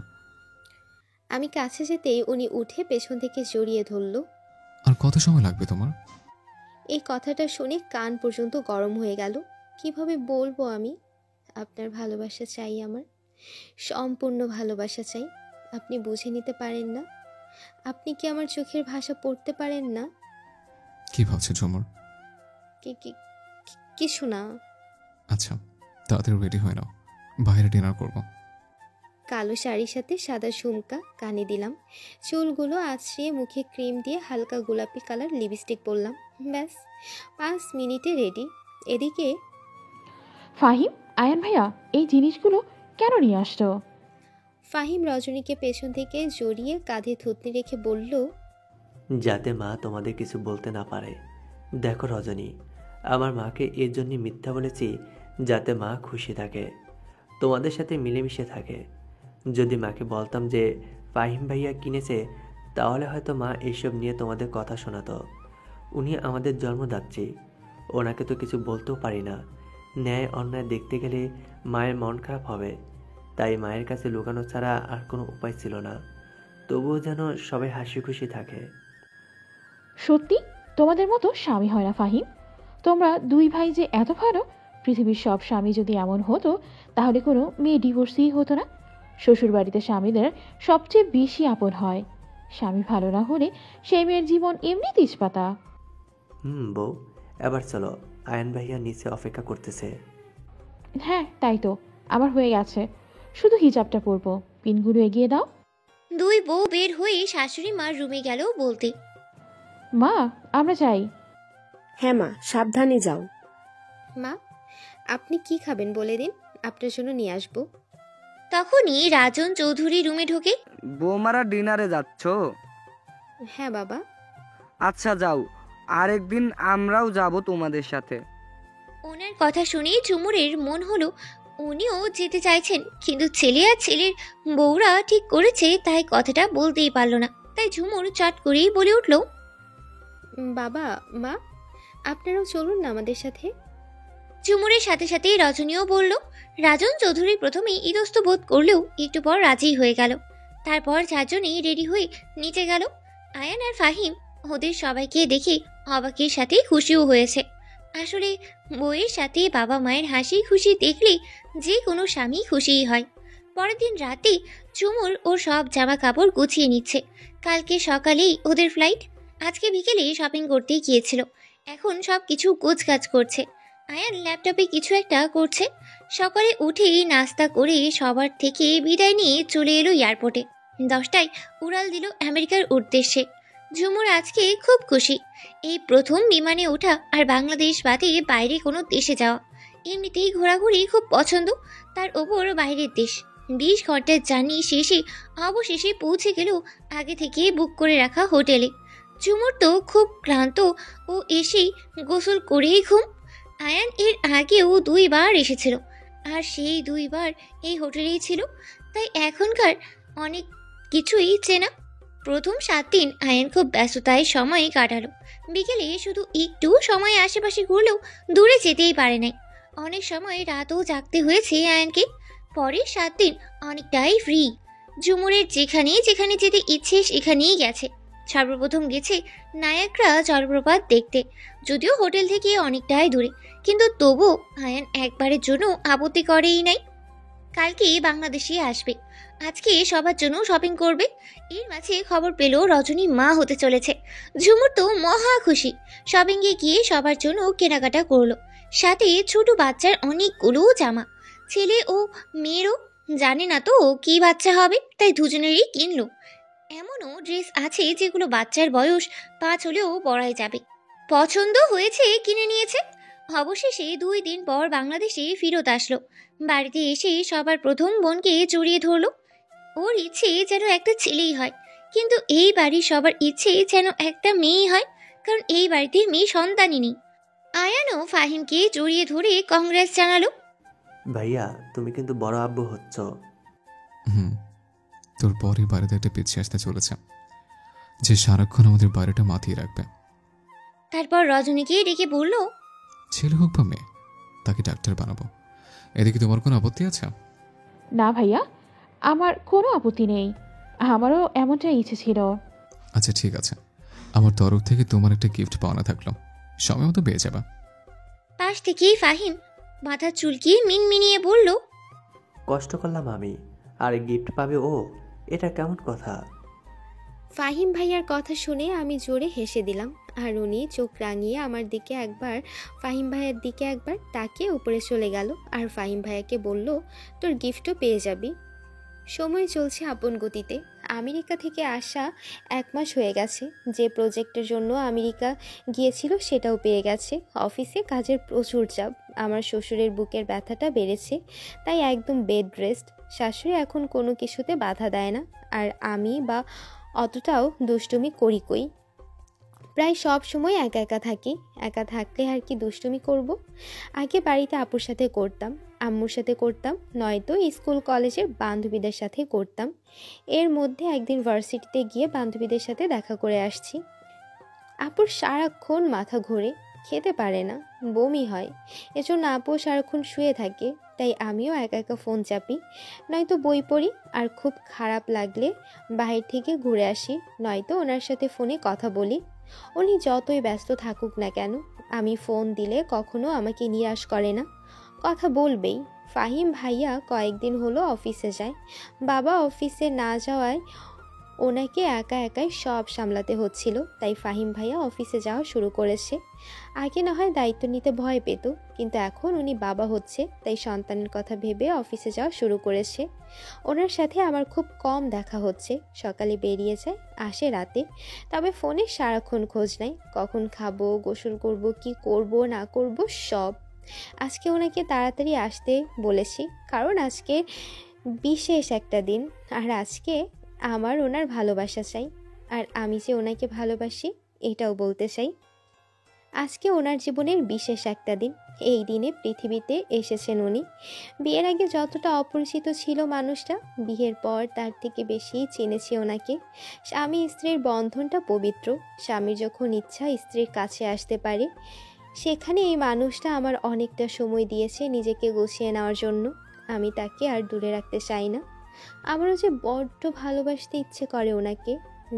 আমি কাছে যেতেই উনি উঠে পেছন থেকে জড়িয়ে ধরল। আর কত সময় লাগবে তোমার? এই কথাটা শুনে কান পর্যন্ত গরম হয়ে গেল। কিভাবে বলবো আমি? আপনার ভালোবাসা চাই, আমার সম্পূর্ণ ভালোবাসা চাই। আপনি বুঝে নিতে পারেন না? আপনি কি আমার চোখের ভাষা পড়তে পারেন না? কি ভাবছো ঝুমুর? কিছু না। আচ্ছা, তাড়াতাড়ি রেডি হয়ে নাও, বাইরে ডিনার করবো। কালো শাড়ির সাথে সাদা ঝুমকা কানে দিলাম, চুলগুলো আছড়িয়ে মুখে ক্রিম দিয়ে হালকা গোলাপি কালার লিপস্টিক পরলাম। ব্যাস 5 মিনিটে রেডি। এদিকে ফাহিম, আয়ান ভাইয়া এই জিনিসগুলো কেন নিয়ে আসতো? ফাহিম রজনীকে পেছন থেকে জড়িয়ে কাঁধে থুতনি রেখে বলল, যাতে মা তোমাদের কিছু বলতে না পারে। দেখো রজনী, আমার মাকে এর জন্য মিথ্যা বলেছি যাতে মা খুশি থাকে, তোমাদের সাথে মিলেমিশে থাকে। যদি মাকে বলতাম যে ফাহিম ভাইয়া কিনেছে, তাহলে হয়তো মা এইসব নিয়ে তোমাদের কথা শোনাতো। উনি আমাদের জন্মদাত্রী, ওনাকে তো কিছু বলতেও পারি না। ন্যায় অন্যায় দেখতে গেলে মায়ের মন খারাপ হবে, তাই মায়ের কাছে লুকানো ছাড়া আর কোনো উপায় ছিল না। তবুও যেন সবাই হাসি খুশি থাকে। সত্যি তোমাদের মতো স্বামী হয় না ফাহিম। তোমরা দুই ভাই যে এত ভালো, পৃথিবীর সব স্বামী যদি এমন হতো তাহলে কোনো মেয়ে ডিভোর্সই হতো না। শ্বশুরবাড়িতে স্বামীদের সবচেয়ে বেশি আপন হয়। স্বামী ভালো না হলে সেই মেয়ের জীবন এমনি তেজপাতা। বউ, এবার চলো, আয়ন ভাইয়া নিচে অপেক্ষা করতেছে। হ্যাঁ তাই তো, আমার হয়ে গেছে, শুধু হিজাবটা পরবো। পিনগুলো এগিয়ে দাও। দুই বউ বের হয়ে শাশুড়ি মার রুমে গেল বলতে, মা আমরা যাই। হ্যাঁ মা, সাবধানে যাও। মা আপনি কি খাবেন বলে দিন, আপনার জন্য নিয়ে আসবো। তখনই রাজন চৌধুরী রুমে ঢোকে। বৌমারা ডিনারে যাচ্ছ? হ্যাঁ বাবা। আচ্ছা যাও, আরেকদিন আমরাও যাব তোমাদের সাথে। ওনার কথা শুনে ঝুমুরের মন হলো উনিও যেতে চাইছেন, কিন্তু ছেলে আর ছেলের বউরা ঠিক করেছে তাই কথাটা বলতেই পারলো না। তাই ঝুমুর চট করেই বলে উঠল, বাবা মা আপনারাও চলুন না আমাদের সাথে। ঝুমুরের সাথে সাথে রজনীও বলল। রাজন চৌধুরী প্রথমে ইতস্ত বোধ করলেও একটু পর রাজি হয়ে গেল। তারপর চারজনেই রেডি হয়ে নিচে গেল। আয়ান আর ফাহিম ওদের সবাইকে দেখে অবাকের সাথে খুশিও হয়েছে। আসলে বউয়ের সাথে বাবা মায়ের হাসি খুশি দেখলে যে কোনো স্বামী খুশিই হয়। পরের দিন রাতে ঝুমুর ওর সব জামা কাপড় গুছিয়ে নিচ্ছে। কালকে সকালেই ওদের ফ্লাইট। আজকে বিকেলে শপিং করতে গিয়েছিল, এখন সব কিছু গোছগাছ করছে। আয়ান ল্যাপটপে কিছু একটা করছে। সকালে উঠেই নাস্তা করে সবার থেকে বিদায় নিয়ে চলে এলো এয়ারপোর্টে। 10টায় উড়াল দিল আমেরিকার উদ্দেশ্যে। ঝুমুর আজকে খুব খুশি। এই প্রথম বিমানে ওঠা, আর বাংলাদেশ বাদে বাইরে কোনো দেশে যাওয়া। এমনিতেই ঘোরাঘুরি খুব পছন্দ, তার ওপর বাইরের দেশ। 20 ঘন্টার জার্নি শেষে অবশেষে পৌঁছে গেল আগে থেকে বুক করে রাখা হোটেলে। ঝুমুর তো খুব ক্লান্ত, ও এসেই গোসল করেই ঘুম। আয়ান এর আগেও 2 বার এসেছিল, আর সেই 2 বার এই হোটেলেই ছিল, তাই এখনকার অনেক কিছুই চেনা। প্রথম 7 দিন আয়ান খুব ব্যস্ততায় সময় কাটালো। বিকেলে শুধু একটু সময় আশেপাশে ঘুরলেও দূরে যেতেই পারে নাই। অনেক সময় রাতও জাগতে হয়েছে আয়ানকে। পরের 7 দিন অনেকটাই ফ্রি। ঝুমুরের যেখানে যেখানে যেতে ইচ্ছে সেখানেই গেছে। সর্বপ্রথম গেছে নায়াগ্রা জলপ্রপাত দেখতে, যদিও হোটেল থেকে অনেকটাই দূরে, কিন্তু তবু আয়ান একবারের জন্য আপত্তি করেই নাই। কালকে বাংলাদেশে আসবে, আজকে সবার জন্য শপিং করবে। এর মাঝে খবর পেল রজনী মা হতে চলেছে। ঝুমুর তো মহা খুশি। শপিংয়ে গিয়ে সবার জন্য কেনাকাটা করলো, সাথে ছোট বাচ্চার অনেকগুলো জামা। ছেলে ও মেয়েরও, জানে না তো কি বাচ্চা হবে, তাই দুজনেরই কিনলো। এমনও ড্রেস আছে যেগুলো বাচ্চার বয়স 5 হলেও পরাই যাবে। পছন্দ হয়েছে কিনে নিয়েছে। অবশেষে 2 দিন পর বাংলাদেশে ফেরত আসলো। বাড়িতে এসে সবার প্রথম বোনকে জড়িয়ে ধরলো। ওর ইচ্ছে যেন একটা ছেলেই হয়, কিন্তু এই বাড়ির সবার ইচ্ছে যেন একটা মেয়েই হয়, কারণ এই বাড়িতে মেয়ে সন্তানই নেই। আয়ানও ফাহিমকে জড়িয়ে ধরে কংগ্রেস জানালো। ভাইয়া, তুমি কিন্তু বড় আব্বু হচ্ছ। তোর পরই বাড়িতে একটা পিছিয়ে আসতে চলেছে, যে সারাক্ষণ আমাদের বাড়িটা মাতিয়ে রাখবে। তারপর রজনীকে ডেকে বলল, ছেলে হোক বা মেয়ে, তাকে ডাক্তার বানাবো। এদিকে তোমার কোনো আপত্তি আছে? না ভাইয়া, আমার কোনো আপত্তি নেই, আমারও এমনটাই ইচ্ছে ছিল। আচ্ছা ঠিক আছে, আমার তরফ থেকে তোমার একটা গিফট পাওনা থাকলো, সময় মতো পেয়ে যাবা। পাশ থেকেই ফাহিম মাথা চুলকিয়ে মিনমিনিয়ে বলল, কষ্ট করলাম আমি, আর গিফট পাবে ও? এটা কেমন কথা? ফাহিম ভাইয়ার কথা শুনে আমি জোরে হেসে দিলাম, আর উনি চোখ রাঙিয়ে আমার দিকে একবার, ফাহিম ভাইয়ের দিকে একবার তাকিয়ে উপরে চলে গেল, আর ফাহিম ভাইয়াকে বলল, তোর গিফটও পেয়ে যাবি। সময় চলছে আপন গতিতে। আমেরিকা থেকে আসা 1 মাস হয়ে গেছে। যে প্রজেক্টের জন্য আমেরিকা গিয়েছিল সেটাও পেয়ে গেছে। অফিসে কাজের প্রচুর চাপ। আমার শ্বশুরের বুকের ব্যথাটা বেড়েছে, তাই একদম বেড রেস্ট। শাশুড়ি এখন কোনো কিছুতে বাধা দেয় না, আর আমি বা অতটাও দুষ্টুমি করি কই। প্রায় সব সময় একা একা থাকি। একা থাকলে আর কি দুষ্টুমি করব। আগে বাড়িতে আপুর সাথে করতাম, আম্মুর সাথে করতাম, নয়তো স্কুল কলেজের বান্ধবীদের সাথে করতাম। এর মধ্যে একদিন ভার্সিটিতে গিয়ে বান্ধবীদের সাথে দেখা করে আসছি। আপুর সারাক্ষণ মাথা ঘোরে, খেতে পারে না, বমি হয়। এজন্য আপু সারাক্ষণ শুয়ে থাকে, তাই আমিও একা একা ফোন চাপি, নয়তো বই পড়ি। আর খুব খারাপ লাগলে বাহির থেকে ঘুরে আসি, নয়তো ওনার সাথে ফোনে কথা বলি। উনি যতই ব্যস্ত থাকুক না কেন, আমি ফোন দিলে কখনো আমাকে নিরাশ করে না, কথা বলবেই। ফাহিম ভাইয়া কয়েকদিন হলো অফিসে যায়। বাবা অফিসে না যাওয়ায় ওনাকে একা একাই সব সামলাতে হচ্ছিল, তাই ফাহিম ভাইয়া অফিসে যাওয়া শুরু করেছে। আগে না হয় দায়িত্ব নিতে ভয় পেত, কিন্তু এখন উনি বাবা হচ্ছে, তাই সন্তানের কথা ভেবে অফিসে যাওয়া শুরু করেছে। ওনার সাথে আমার খুব কম দেখা হচ্ছে। সকালে বেরিয়ে যায়, আসে রাতে। তবে ফোনে সারাক্ষণ খোঁজ নেয়, কখন খাবো, গোসল করব, কি করব না করব সব। আজকে ওনাকে তাড়াতাড়ি আসতে বলেছি, কারণ আজকে বিশেষ একটা দিন। আর আজকে আমার ওনার ভালোবাসা চাই, আর আমি যে ওনাকে ভালোবাসি এটাও বলতে চাই। আজকে ওনার জীবনের বিশেষ একটা দিন। এই দিনে পৃথিবীতে এসেছেন উনি। বিয়ের আগে যতটা অপরিচিত ছিল মানুষটা, বিয়ের পর তার থেকে বেশি চিনেছি ওনাকে। স্বামী স্ত্রীর বন্ধনটা পবিত্র। স্বামীর যখন ইচ্ছা স্ত্রীর কাছে আসতে পারে, সেখানে এই মানুষটা আমার অনেকটা সময় দিয়েছে নিজেকে গুছিয়ে নেওয়ার জন্য। আমি তাকে আর দূরে রাখতে চাই না। আমারও যে বড্ড ভালোবাসতে ইচ্ছে করে ওনাকে,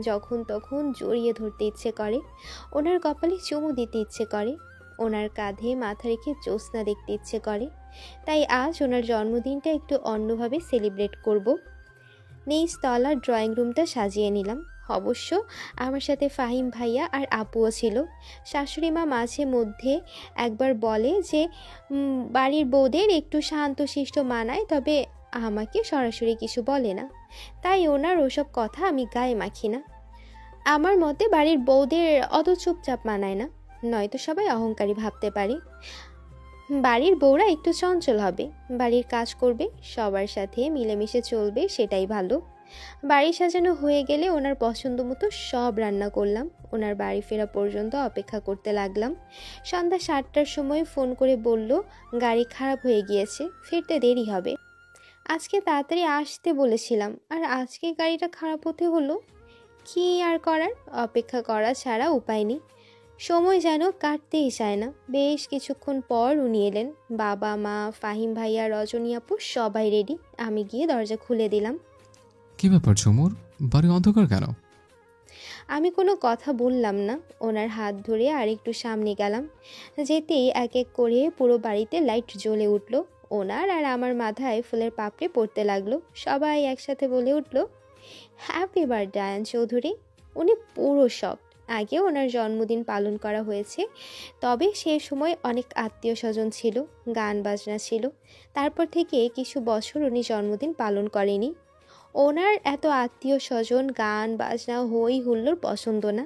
যখন তখন জড়িয়ে ধরতে ইচ্ছে করে, ওনার কপালে চুমু দিতে ইচ্ছে করে, ওনার কাঁধে মাথা রেখে জ্যোৎস্না দেখতে ইচ্ছে করে। তাই আজ ওনার জন্মদিনটা একটু অন্যভাবে সেলিব্রেট করব। নিচতলার ড্রয়িং রুমটা সাজিয়ে নিলাম। অবশ্য আমার সাথে ফাহিম ভাইয়া আর আপুও ছিল। শাশুড়ি মা মাঝে মধ্যে একবার বলে যে বাড়ির বউদের একটু শান্তশিষ্ট মানায়, তবে আমাকে সরাসরি কিছু বলে না, তাই ওনার ওসব কথা আমি গায়ে মাখি না। আমার মতে বাড়ির বউদের অত চুপচাপ মানায় না, নয়তো সবাই অহংকারী ভাবতে পারে। বাড়ির বউরা একটু চঞ্চল হবে, বাড়ির কাজ করবে, সবার সাথে মিলেমিশে চলবে, সেটাই ভালো। বাড়ি সাজানো হয়ে গেলে ওনার পছন্দ মতো সব রান্না করলাম। ওনার বাড়ি ফেরা পর্যন্ত অপেক্ষা করতে লাগলাম। সন্ধ্যা 7টার সময় ফোন করে বলল গাড়ি খারাপ হয়ে গিয়েছে, ফিরতে দেরি হবে। আজকে তাড়াতাড়ি আসতে বলেছিলাম, আর আজকে গাড়িটা খারাপ হতে হলো। কী আর করার, অপেক্ষা করা ছাড়া উপায় নেই। সময় যেন কাটতেই চায় না। বেশ কিছুক্ষণ পর উনি এলেন। বাবা, মা, ফাহিম ভাইয়া, রজনী আপু সবাই রেডি। আমি গিয়ে দরজা খুলে দিলাম। কি ব্যাপার ঝুমুর, বাড়ি অন্ধকার কেন? আমি কোনো কথা বললাম না। ওনার হাত ধরে আর একটু সামনে গেলাম। যেতেই এক এক করে পুরো বাড়িতে লাইট জ্বলে উঠল। ওনার আর আমার মাথায় ফুলের পাপড়ি পড়তে লাগলো। সবাই একসাথে বলে উঠল, হ্যাপি বার্থডে আয়ান চৌধুরী। উনি পুরো শক। আগে ওনার জন্মদিন পালন করা হয়েছে, তবে সে সময় অনেক আত্মীয় স্বজন ছিল, গান বাজনা ছিল। তারপর থেকে কিছু বছর উনি জন্মদিন পালন করেনি। ওনার এত আত্মীয় স্বজন, গান বাজনা, হই হুল্লোড় পছন্দ না,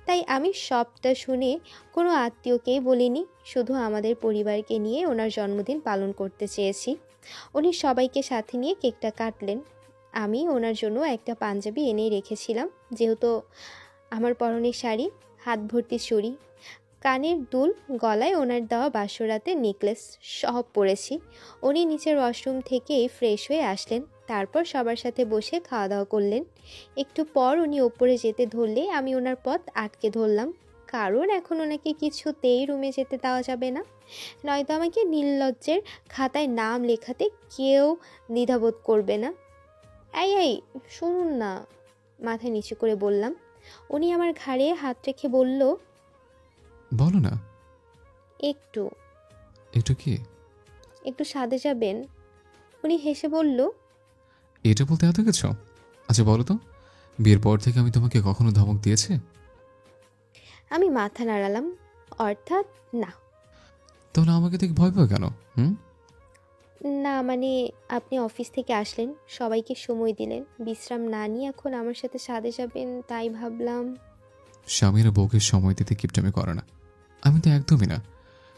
তাই আমি সবটা শুনে কোনো আত্মীয়কেই বলিনি। শুধু আমাদের পরিবারকে নিয়ে ওনার জন্মদিন পালন করতে চেয়েছি। উনি সবাইকে সাথে নিয়ে কেকটা কাটলেন। আমি ওনার জন্য একটা পাঞ্জাবি এনে রেখেছিলাম, যেহেতু আমার পরনে শাড়ি, হাত ভর্তি চুড়ি, কানের দুল, গলায় ওনার দেওয়া বাসরাতের নেকলেস সব পরেছি। উনি নিচের ওয়াশরুম থেকে ফ্রেশ হয়ে আসলেন, তারপর সবার সাথে বসে খাওয়া দাওয়া করলেন। একটু পর উনি ওপরে যেতে ধরলে আমি ওনার পথ আটকে ধরলাম, কারণ এখন ওনাকে কিছুতেই রুমে যেতে দেওয়া যাবে না, নয়তো আমাকে নির্লজ্জের খাতায় নাম লেখাতে কেউ দ্বিধাবোধ করবে না। এই শুনুন না, মাথা নিচু করে বললাম। উনি আমার ঘাড়ে হাত রেখে বলল, বলো না। একটু একটু কি? একটু সাথে যাবেন? উনি হেসে বলল, এটা বলতে এত কিছু? আচ্ছা বলো তো, বিয়ের পর থেকে আমি তোমাকে কখনো ধমক দিয়েছি? আমি মাথা নাড়ালাম, অর্থাৎ না। তাহলে আমাকে দেখে ভয় পাও কেন? না মানে আপনি অফিস থেকে আসলেন, সবাইকে সময় দিলেন, বিশ্রাম না নিয়ে এখন আমার সাথে ছাদে যাবেন, তাই ভাবলাম। স্বামীরা বউকে সময় দিতে কিপটামি করে না। আমি তো একদমই না।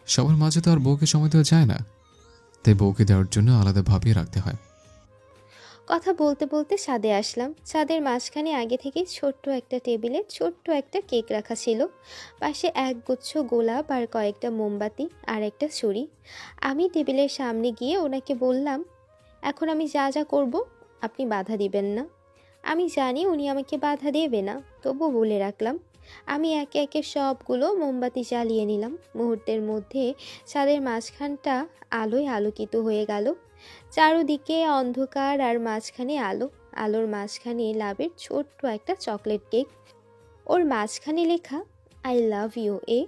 সবার মাঝে তো আর বউকে সময় দেওয়া যায় না, তাই বউকে দেওয়ার জন্য আলাদা ভাবিয়ে রাখতে হয়। কথা বলতে বলতে ছাদে আসলাম। ছাদের মাঝখানে আগে থেকেই ছোট্ট একটা টেবিলে ছোট্ট একটা কেক রাখা ছিল, পাশে একগুচ্ছ গোলাপ আর কয়েকটা মোমবাতি আর একটা ছুরি। আমি টেবিলের সামনে গিয়ে ওনাকে বললাম, এখন আমি যা যা করব আপনি বাধা দিবেন না। আমি জানি উনি আমাকে বাধা দেবে না, তবু বলে রাখলাম। আমি একে একে সবগুলো মোমবাতি জ্বালিয়ে নিলাম। মুহূর্তের মধ্যে ছাদের মাঝখানটা আলোয় আলোকিত হয়ে গেল। চারদিকে অন্ধকার আর মাঝখানে আলো। আলোর মাঝখানে লাভের ছোট্ট একটা চকলেট কেক, ওর মাঝখানে লেখা আই লাভ ইউ এ।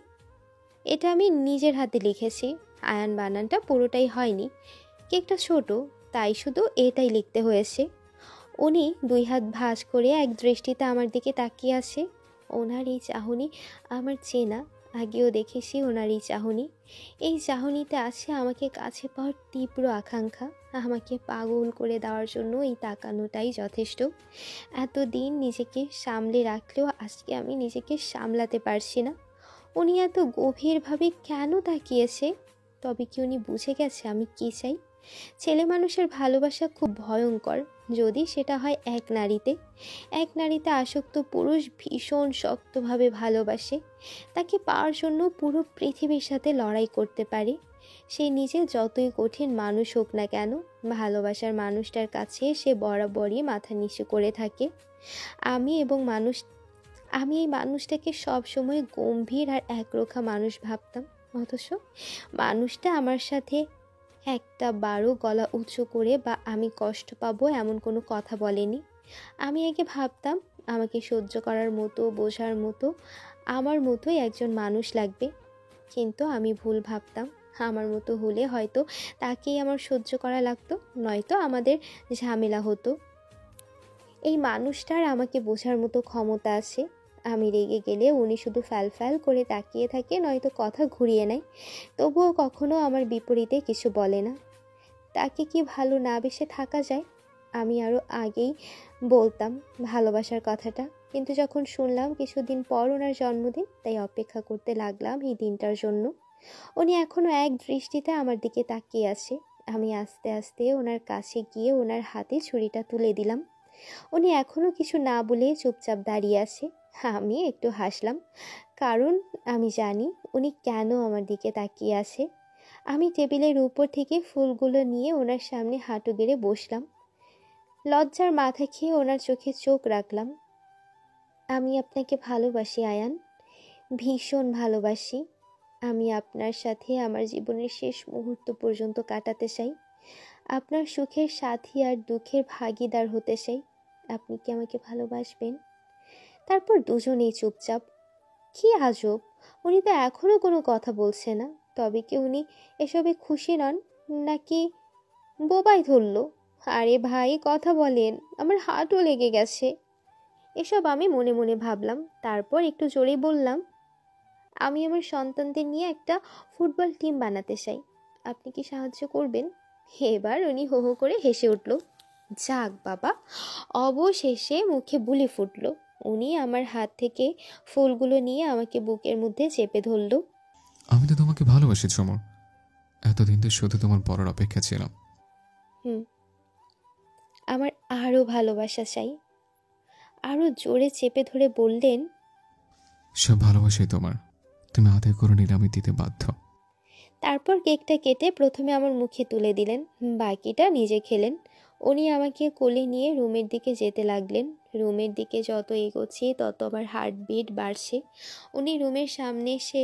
এটা আমি নিজের হাতে লিখেছি, আয়ান বানানটা পুরোটাই হয়নি। কেকটা ছোট, তাই শুধু এটাই লিখতে হয়েছে। উনি দুই হাত ভাঁজ করে এক দৃষ্টিতে আমার দিকে তাকিয়ে আছে। ওনার এই চাহনি আমার চেনা, আগেও দেখেছি ওনার এই চাহনি। এই চাহনিতে আছে আমাকে কাছে পাওয়ার তীব্র আকাঙ্ক্ষা। আমাকে পাগল করে দেওয়ার জন্য এই তাকানোটাই যথেষ্ট। এতদিন নিজেকে সামলে রাখলেও আজকে আমি নিজেকে সামলাতে পারছি না। উনি এত গভীরভাবে কেন তাকিয়েছে? তবে কি উনি বুঝে গেছে আমি কী চাই? ছেলে মানুষের ভালোবাসা খুব ভয়ঙ্কর যদি সেটা হয় এক নারীতে। এক নারীতে আসক্ত পুরুষ ভীষণ শক্তভাবে ভালোবাসে, তাকে পাওয়ার জন্য পুরো পৃথিবীর সাথে লড়াই করতে পারে। সে নিজে যতই কঠিন মানুষ হোক না কেন, ভালোবাসার মানুষটার কাছে সে বরাবরই মাথা নিচু করে থাকে। আমি এই মানুষটাকে সবসময় গম্ভীর আর একরোখা মানুষ ভাবতাম, অথচ মানুষটা আমার সাথে একটা বারো গলা উঁচু করে বা আমি কষ্ট পাবো এমন কোনো কথা বলেনি। আমি আগে ভাবতাম আমাকে সহ্য করার মতো, বোঝার মতো আমার মতোই একজন মানুষ লাগবে, কিন্তু আমি ভুল ভাবতাম। আমার মতো হলে হয়তো তাকেই আমার সহ্য করা লাগতো, নয়তো আমাদের ঝামেলা হতো। এই মানুষটার আমাকে বোঝার মতো ক্ষমতা আছে। আমি রেগে গেলে উনি শুধু ফ্যাল ফ্যাল করে তাকিয়ে থাকে, নয়তো কথা ঘুরিয়ে নেয়। তবুও কখনো আমার বিপরীতে কিছু বলে না। তাকে কি ভালো না বেসে থাকা যায়? আমি আরও আগেই বলতাম ভালোবাসার কথাটা, কিন্তু যখন শুনলাম কিছুদিন পর ওনার জন্মদিন, তাই অপেক্ষা করতে লাগলাম এই দিনটার জন্য। উনি এখনও এক দৃষ্টিতে আমার দিকে তাকিয়ে আছে। আমি আস্তে আস্তে ওনার কাছে গিয়ে ওনার হাতে ছুরিটা তুলে দিলাম। উনি এখনও কিছু না বলে চুপচাপ দাঁড়িয়ে আছে। আমি একটু হাসলাম, কারণ আমি জানি উনি কেন আমার দিকে তাকিয়ে আছে। আমি টেবিলের উপর থেকে ফুলগুলো নিয়ে ওনার সামনে হাঁটু গেড়ে বসলাম। লজ্জার মাথা খেয়ে ওনার চোখে চোখ রাখলাম। আমি আপনাকে ভালোবাসি আয়ান, ভীষণ ভালোবাসি। আমি আপনার সাথে আমার জীবনের শেষ মুহূর্ত পর্যন্ত কাটাতে চাই। আপনার সুখের সাথী আর দুঃখের ভাগিদার হতে চাই। আপনি কি আমাকে ভালোবাসবেন? তারপর দুজনেই চুপচাপ। কি আজব, উনি তো এখনও কোনো কথা বলছে না। তবে কি উনি এসবে খুশি নন, নাকি বোবাই ধরল? আরে ভাই কথা বলেন, আমার হাতও লেগে গেছে। এসব আমি মনে মনে ভাবলাম। তারপর একটু জোরেই বললাম, আমি আমার সন্তানদের নিয়ে একটা ফুটবল টিম বানাতে চাই। আপনি কি সাহায্য করবেন? এবার উনি হো হো করে হেসে উঠল। যাক বাবা, অবশেষে মুখে বুলি ফুটল। উনি আমার হাত থেকে ফুলগুলো নিয়ে আমাকে বুকের মধ্যে চেপে ধরল। আমি তো তোমাকে ভালোবাসি ঝুমুর। এতদিন তো শুধু তোমার বলার অপেক্ষা ছিলাম। আমার আরও ভালোবাসা চাই। আরও জোরে চেপে ধরে বললেন, সব ভালোবাসাই তোমার, তুমি আদায় করে নিলে আমি দিতে বাধ্য। তারপর কেকটা কেটে প্রথমে আমার মুখে তুলে দিলেন, বাকিটা নিজে খেলেন। উনি আমাকে কোলে নিয়ে রুমের দিকে যেতে লাগলেন। রুমের দিকে যত এগোচ্ছি তত আমার হার্টবিট বাড়ছে। উনি রুমের সামনে এসে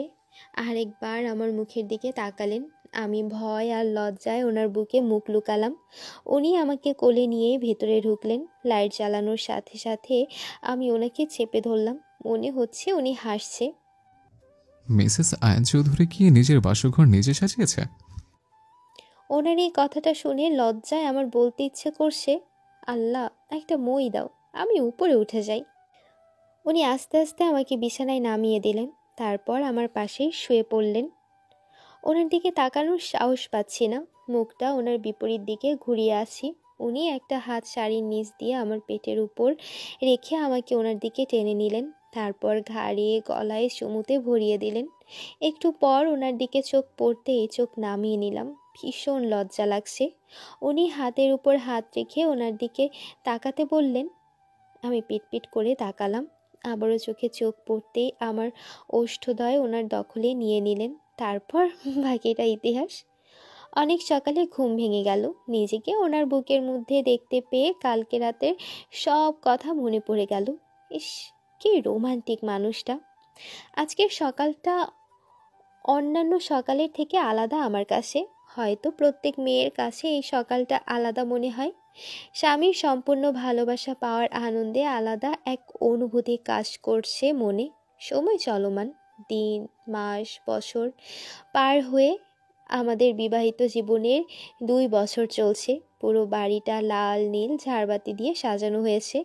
আরেকবার আমার মুখের দিকে তাকালেন। আমি ভয় আর লজ্জায় ওনার বুকে মুখ লুকালাম। উনি আমাকে কোলে নিয়ে ভেতরে ঢুকলেন। লাইট জ্বালানোর সাথে সাথে আমি ওনাকে চেপে ধরলাম। মনে হচ্ছে উনি হাসছে। মিসেস আয়ান চৌধুরী কি নিজের বাসঘর নিজে সাজিয়েছে? ওনার এই কথাটা শুনে লজ্জায় আমার বলতে ইচ্ছে করছে, আল্লাহ একটা মই দাও, আমি উপরে উঠে যাই। উনি আস্তে আস্তে আমাকে বিছানায় নামিয়ে দিলেন, তারপর আমার পাশেই শুয়ে পড়লেন। ওনার দিকে তাকানোর সাহস পাচ্ছি না। মুখটা ওনার বিপরীত দিকে ঘুরিয়ে আসি। উনি একটা হাত শাড়ির নিচ দিয়ে আমার পেটের উপর রেখে আমাকে ওনার দিকে টেনে নিলেন। তারপর ঘাড়ে গলায় চুমুতে ভরিয়ে দিলেন। একটু পর ওনার দিকে চোখ পড়তেই চোখ নামিয়ে নিলাম। ভীষণ লজ্জা লাগছে। উনি হাতের উপর হাত রেখে ওনার দিকে তাকাতে বললেন। আমি পিটপিট করে তাকালাম। আবারও চোখে চোখ পড়তেই আমার ওষ্ঠদ্বয় ওনার দখলে নিয়ে নিলেন। তারপর বাকিটা ইতিহাস। অনেক সকালে ঘুম ভেঙে গেল। নিজেকে ওনার বুকের মধ্যে দেখতে পেয়ে কালকে রাতের সব কথা মনে পড়ে গেল। ইস, কি রোমান্টিক মানুষটা। আজকের সকালটা অন্যান্য সকালের থেকে আলাদা আমার কাছে। হয়তো প্রত্যেক মেয়ের কাছে এই সকালটা আলাদা মনে হয়। স্বামীর সম্পূর্ণ ভালোবাসা পাওয়ার আনন্দে আলাদা এক অনুভূতি কাজ করছে মনে। সময় চলমান, দিন মাস বছর পার হয়ে আমাদের বিবাহিত জীবনের 2 বছর চলছে। পুরো বাড়িটা লাল নীল ঝাড়বাতি দিয়ে সাজানো হয়েছে।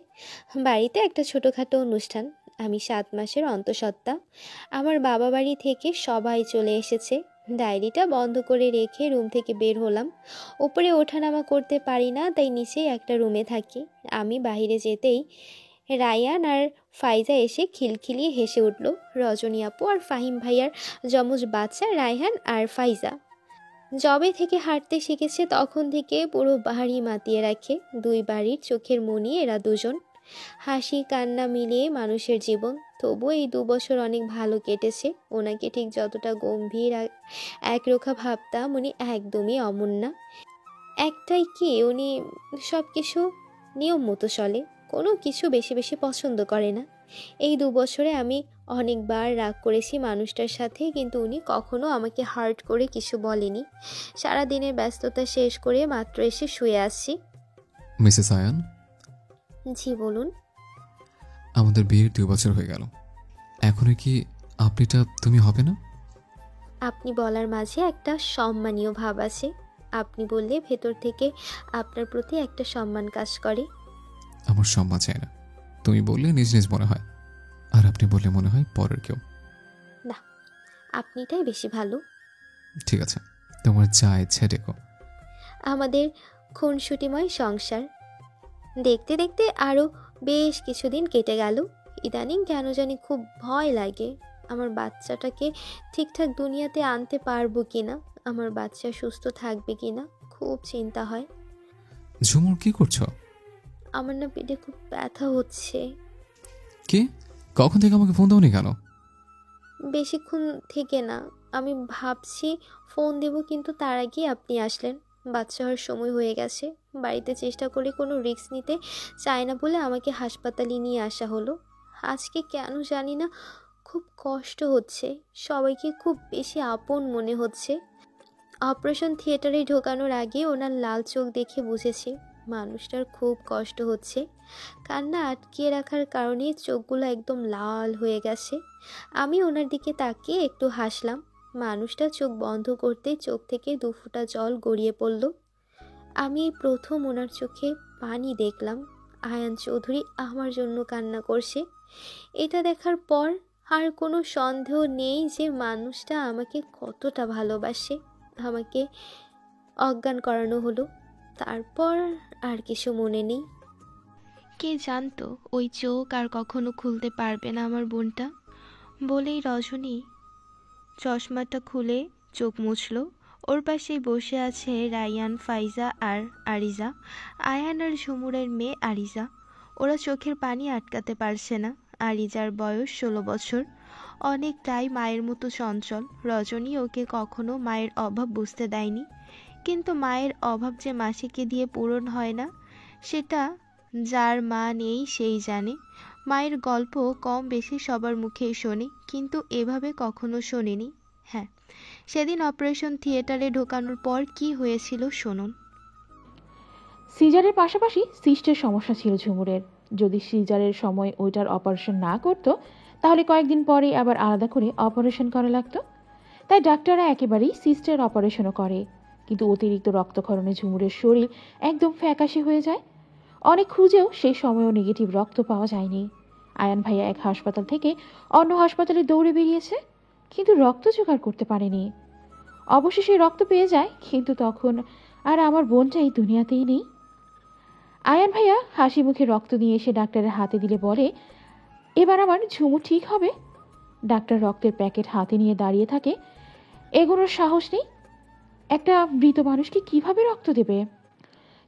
বাড়িতে একটা ছোটোখাটো অনুষ্ঠান। আমি 7 মাসের অন্তঃসত্ত্বা। আমার বাবা বাড়ি থেকে সবাই চলে এসেছে। ডায়েরিটা বন্ধ করে রেখে রুম থেকে বের হলাম। উপরে ওঠানামা করতে পারি না, তাই নিচেই একটা রুমে থাকি। আমি বাইরে যেতেই রায়ান আর ফাইজা এসে খিলখিলিয়ে হেসে উঠল। রজনী আপু আর ফাহিম ভাইয়ার যমজ বাচ্চা রায়হান আর ফাইজা। যবে থেকে হাঁটতে শিখেছে তখন থেকে পুরো বাড়ি মাতিয়ে রাখে। 2 বাড়ির চোখের মণি এরা দুজন। হাসি কান্না মিলিয়ে মানুষের জীবন। তবুও এই 2 বছর অনেক ভালো কেটেছে। ওনাকে ঠিক যতটা গম্ভীর একরোখা ভাবতাম, উনি একদমই অমন না। একটাই কি, উনি সব কিছু নিয়ম মতো চলে, কোনো কিছু বেশি বেশি পছন্দ করে না। এই 2 বছরে আমি অনেকবার রাগ করেছি মানুষটার সাথে, কিন্তু উনি কখনো আমাকে হার্ট করে কিছু বলেনি। সারাদিনের ব্যস্ততা শেষ করে মাত্র এসে শুয়ে আসছি। মিসেস আয়ান, জি বলুন। আমাদের বিয়ের 2 বছর হয়ে গেল। এখনো কি আপনিটা তুমি হবে না? আপনি বলার মাঝে একটা সম্মানীয় ভাব আছে। আপনি বললে ভেতর থেকে আপনার প্রতি একটা সম্মান কাজ করে। আমার সম্মান চাই না। তুমি বললে নিজ নিজ মনে হয়, আর আপনি বললে মনে হয় পরের কেউ। না, আপনিটাই বেশি ভালো। ঠিক আছে, তোমার যা ইচ্ছে ডেকো। আমাদের খুনসুটিময় সংসার দেখতে দেখতে আরও বেশ কিছুদিন কেটে গেল। ইদানিং কেন জানি খুব ভয় লাগে। আমার বাচ্চাটাকে ঠিকঠাক দুনিয়াতে আনতে পারবো কিনা, আমার বাচ্চা সুস্থ থাকবে কিনা, খুব চিন্তা হয়। ঝুমুর কি করছো? আমার না পেটে খুব ব্যথা হচ্ছে। কি? কখন থেকে আমাকে ফোন দাওনি কেন? বেশিক্ষণ থেকে না, আমি ভাবছি ফোন দেব, কিন্তু তার আগেই আপনি আসলেন। বাচ্চা হওয়ার সময় হয়ে গেছে। বাড়িতে চেষ্টা করে কোনো রিস্ক নিতে চায় না বলে আমাকে হাসপাতালে নিয়ে আসা হলো। আজকে কেন জানি না খুব কষ্ট হচ্ছে, সবাইকে খুব বেশি আপন মনে হচ্ছে। অপারেশন থিয়েটারে ঢোকানোর আগে ওনার লাল চোখ দেখে বুঝেছি মানুষটার খুব কষ্ট হচ্ছে। কান্না আটকিয়ে রাখার কারণে চোখগুলো একদম লাল হয়ে গেছে। আমি ওনার দিকে তাকিয়ে একটু হাসলাম। মানুষটা চোখ বন্ধ করতে চোখ থেকে 2 ফোঁটা জল গড়িয়ে পড়ল। আমি প্রথম ওনার চোখে পানি দেখলাম। আয়ান চৌধুরী আমার জন্য কান্না করছে। এটা দেখার পর আর কোনো সন্দেহ নেই যে মানুষটা আমাকে কতটা ভালোবাসে। আমাকে অজ্ঞান করানো হলো, তারপর আর কিছু মনে নেই। কে জানতো ওই চোখ আর কখনো খুলতে পারবে না আমার বোনটা। বলেই রজনী চশমাটা খুলে চোখ মুছল। ওর পাশেই বসে আছে রায়ান, ফাইজা আর আরিজা, আয়ান আর ঝুমুরের মেয়ে আরিজা। ওরা চোখের পানি আটকাতে পারছে না। আরিজার বয়স 16 বছর, অনেকটাই মায়ের মতো চঞ্চল। রজনী ওকে কখনো মায়ের অভাব বুঝতে দেয়নি, কিন্তু মায়ের অভাব যে মাসিকে দিয়ে পূরণ হয় না সেটা যার মা নেই সেই জানে। মায়ের গল্প কম বেশি সবার মুখেই শোনে, কিন্তু এভাবে কখনো শোনেনি। হ্যাঁ, সেদিন অপারেশন থিয়েটারে ঢোকানোর পর কি হয়েছিল শুনুন। সিজারের পাশাপাশি সিস্টের সমস্যা ছিল ঝুমুরের। যদি সিজারের সময় ওইটার অপারেশন না করতো তাহলে কয়েকদিন পরেই আবার আলাদা করে অপারেশন করা লাগতো। তাই ডাক্তাররা একেবারেই সিস্টের অপারেশনও করে, কিন্তু অতিরিক্ত রক্তক্ষরণে ঝুমুরের শরীর একদম ফ্যাকাশে হয়ে যায়। অনেক খুঁজেও সেই সময়ও নেগেটিভ রক্ত পাওয়া যায়নি। আয়ান ভাইয়া এক হাসপাতাল থেকে অন্য হাসপাতালে দৌড়ে বেরিয়েছে, কিন্তু রক্ত জোগাড় করতে পারেনি। অবশেষে রক্ত পেয়ে যায়, কিন্তু তখন আর আমার বোনটা এই দুনিয়াতেই নেই। আয়ান ভাইয়া হাসি মুখে রক্ত নিয়ে এসে ডাক্তারের হাতে দিলে বলে, এবার আমার ঝুমু ঠিক হবে। ডাক্তার রক্তের প্যাকেট হাতে নিয়ে দাঁড়িয়ে থাকে। এগোনোর সাহস নেই। একটা মৃত মানুষকে কিভাবে রক্ত দেবে?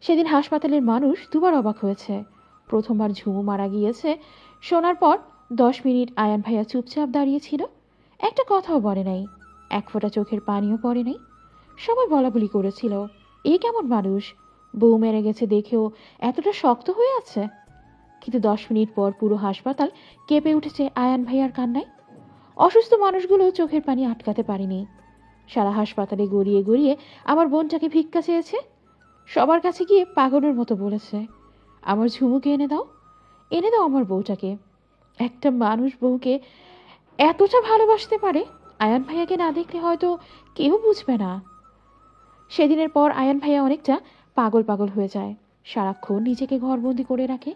সেদিন হাসপাতালের মানুষ দুবার অবাক হয়েছে। প্রথমবার ঝুমু মারা গিয়েছে শোনার পর 10 মিনিট আয়ান ভাইয়া চুপচাপ দাঁড়িয়েছিল, একটা কথাও বলে নাই, এক ফোঁটা চোখের পানিও পড়ে নাই। সবাই বলাবলি করেছিল, এ কেমন মানুষ, বউ মেরে গেছে দেখেও এতটা শক্ত হয়ে আছে। কিন্তু 10 মিনিট পর পুরো হাসপাতাল কেঁপে উঠেছে আয়ান ভাইয়ার কান্নায়। অসুস্থ মানুষগুলো চোখের পানি আটকাতে পারেনি। সারা হাসপাতালে গড়িয়ে গড়িয়ে আমার বোনটাকে ভিক্ষা চেয়েছে। সবার কাছে গিয়ে পাগলের মতো বলেছে, আমার ঝুমুকে এনে দাও, এনে দাও আমার বউটাকে। একটা মানুষ বউকে এতটা ভালোবাসতে পারে, আয়ান ভাইয়াকে না দেখলে হয়তো কেউ বুঝবে না। সেদিনের পর আয়ান ভাইয়া অনেকটা পাগল পাগল হয়ে যায়। সারাক্ষণ নিজেকে ঘরবন্দি করে রাখে,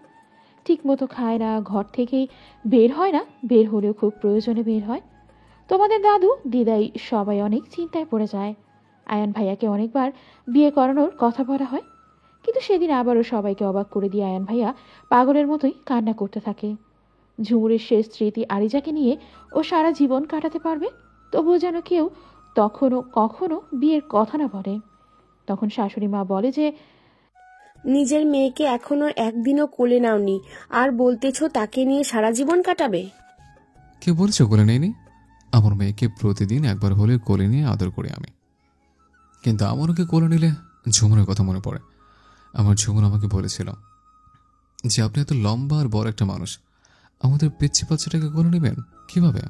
ঠিকমতো খায় না, ঘর থেকেই বের হয় না, বের হলেও খুব প্রয়োজনে বের হয়। তোমাদের দাদু দিদাই সবাই অনেক চিন্তায় পড়ে যায়। আয়ান ভাইয়াকে অনেকবার বিয়ে করানোর কথা বলা হয়, কিন্তু সেদিন আবারও সবাইকে অবাক করে দিয়ে আয়ান ভাইয়া পাগলের মতোই কান্না করতে থাকে। ঝুমুরের শেষ স্মৃতি আরিজাকে নিয়ে ও সারা জীবন কাটাতে পারবে, তবুও যেন কেউ তখনও কখনো বিয়ের কথা না বলে। তখন শাশুড়ি মা বলে যে, নিজের মেয়েকে এখনো একদিনও কোলে নাওনি, আর বলতেছো তাকে নিয়ে সারা জীবন কাটাবে? কে বলছো কোলে নেয়নি? আমার মেয়েকে প্রতিদিন একবার হলে কোলে নিয়ে আদর করি আমি। কিন্তু আমার ওকে কোলে নিলে ঝুমুরের কথা মনে পড়ে। আমার ঝুমুর আমাকে বলেছিল যে আপনি এত লম্বা আর বড় একটা মানুষ, আমাদের পিচ্ছি বাচ্চাটাকে কোলে নেবেন কিভাবে?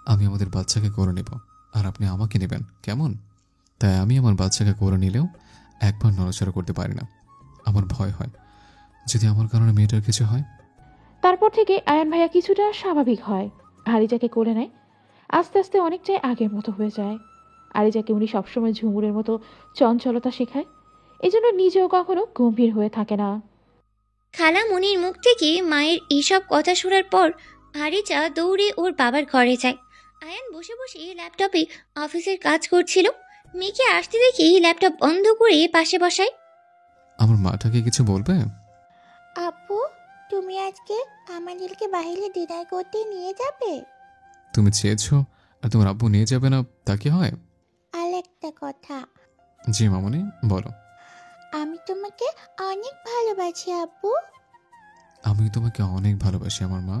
আমি আমাদের বাচ্চাকে কোলে নেব আর আপনি আমাকে নেবেন, কেমন? তাই আমি আমার বাচ্চাকে কোলে নিলেও একবার নড়াচড়া করতে পারি না। আমার ভয় হয় যদি আমার কারণে মেয়েটার কিছু হয়। তারপর থেকে আয়ান ভাইয়া কিছুটা স্বাভাবিক হয়, আরিজাকে কোলে নেয়। আস্তে আস্তে অনেকটাই আগের মতো হয়ে যায়। আরিজাকে উনি সবসময় ঝুমুরের মতো চঞ্চলতা শেখায়, এজন্য নিজেও কখনো গম্ভীর হয়ে থাকে না। খালামণির মুখ থেকে মায়ের এইসব কথা শোনার পর আরিজা দৌড়ে ওর বাবার ঘরে যায়। আয়ান বসে বসে ল্যাপটপে অফিসের কাজ করছিল। মেয়েকে আসতে দেখে ল্যাপটপ বন্ধ করে পাশে বসায়। আমার মাটাকে কিছু বলবে? আপু, তুমি আজকে আমাদেরকে বাইরে ডিনার করতে নিয়ে যাবে? তুমি চেয়েছো আর তোমার আব্বু নিয়ে যাবে না, তা কি হয়? আর একটা কথা, জি মামনি, বলো। আমি তোমাকে অনেক ভালোবাসি আপু। আমি তোমাকে অনেক ভালোবাসি আমার মা।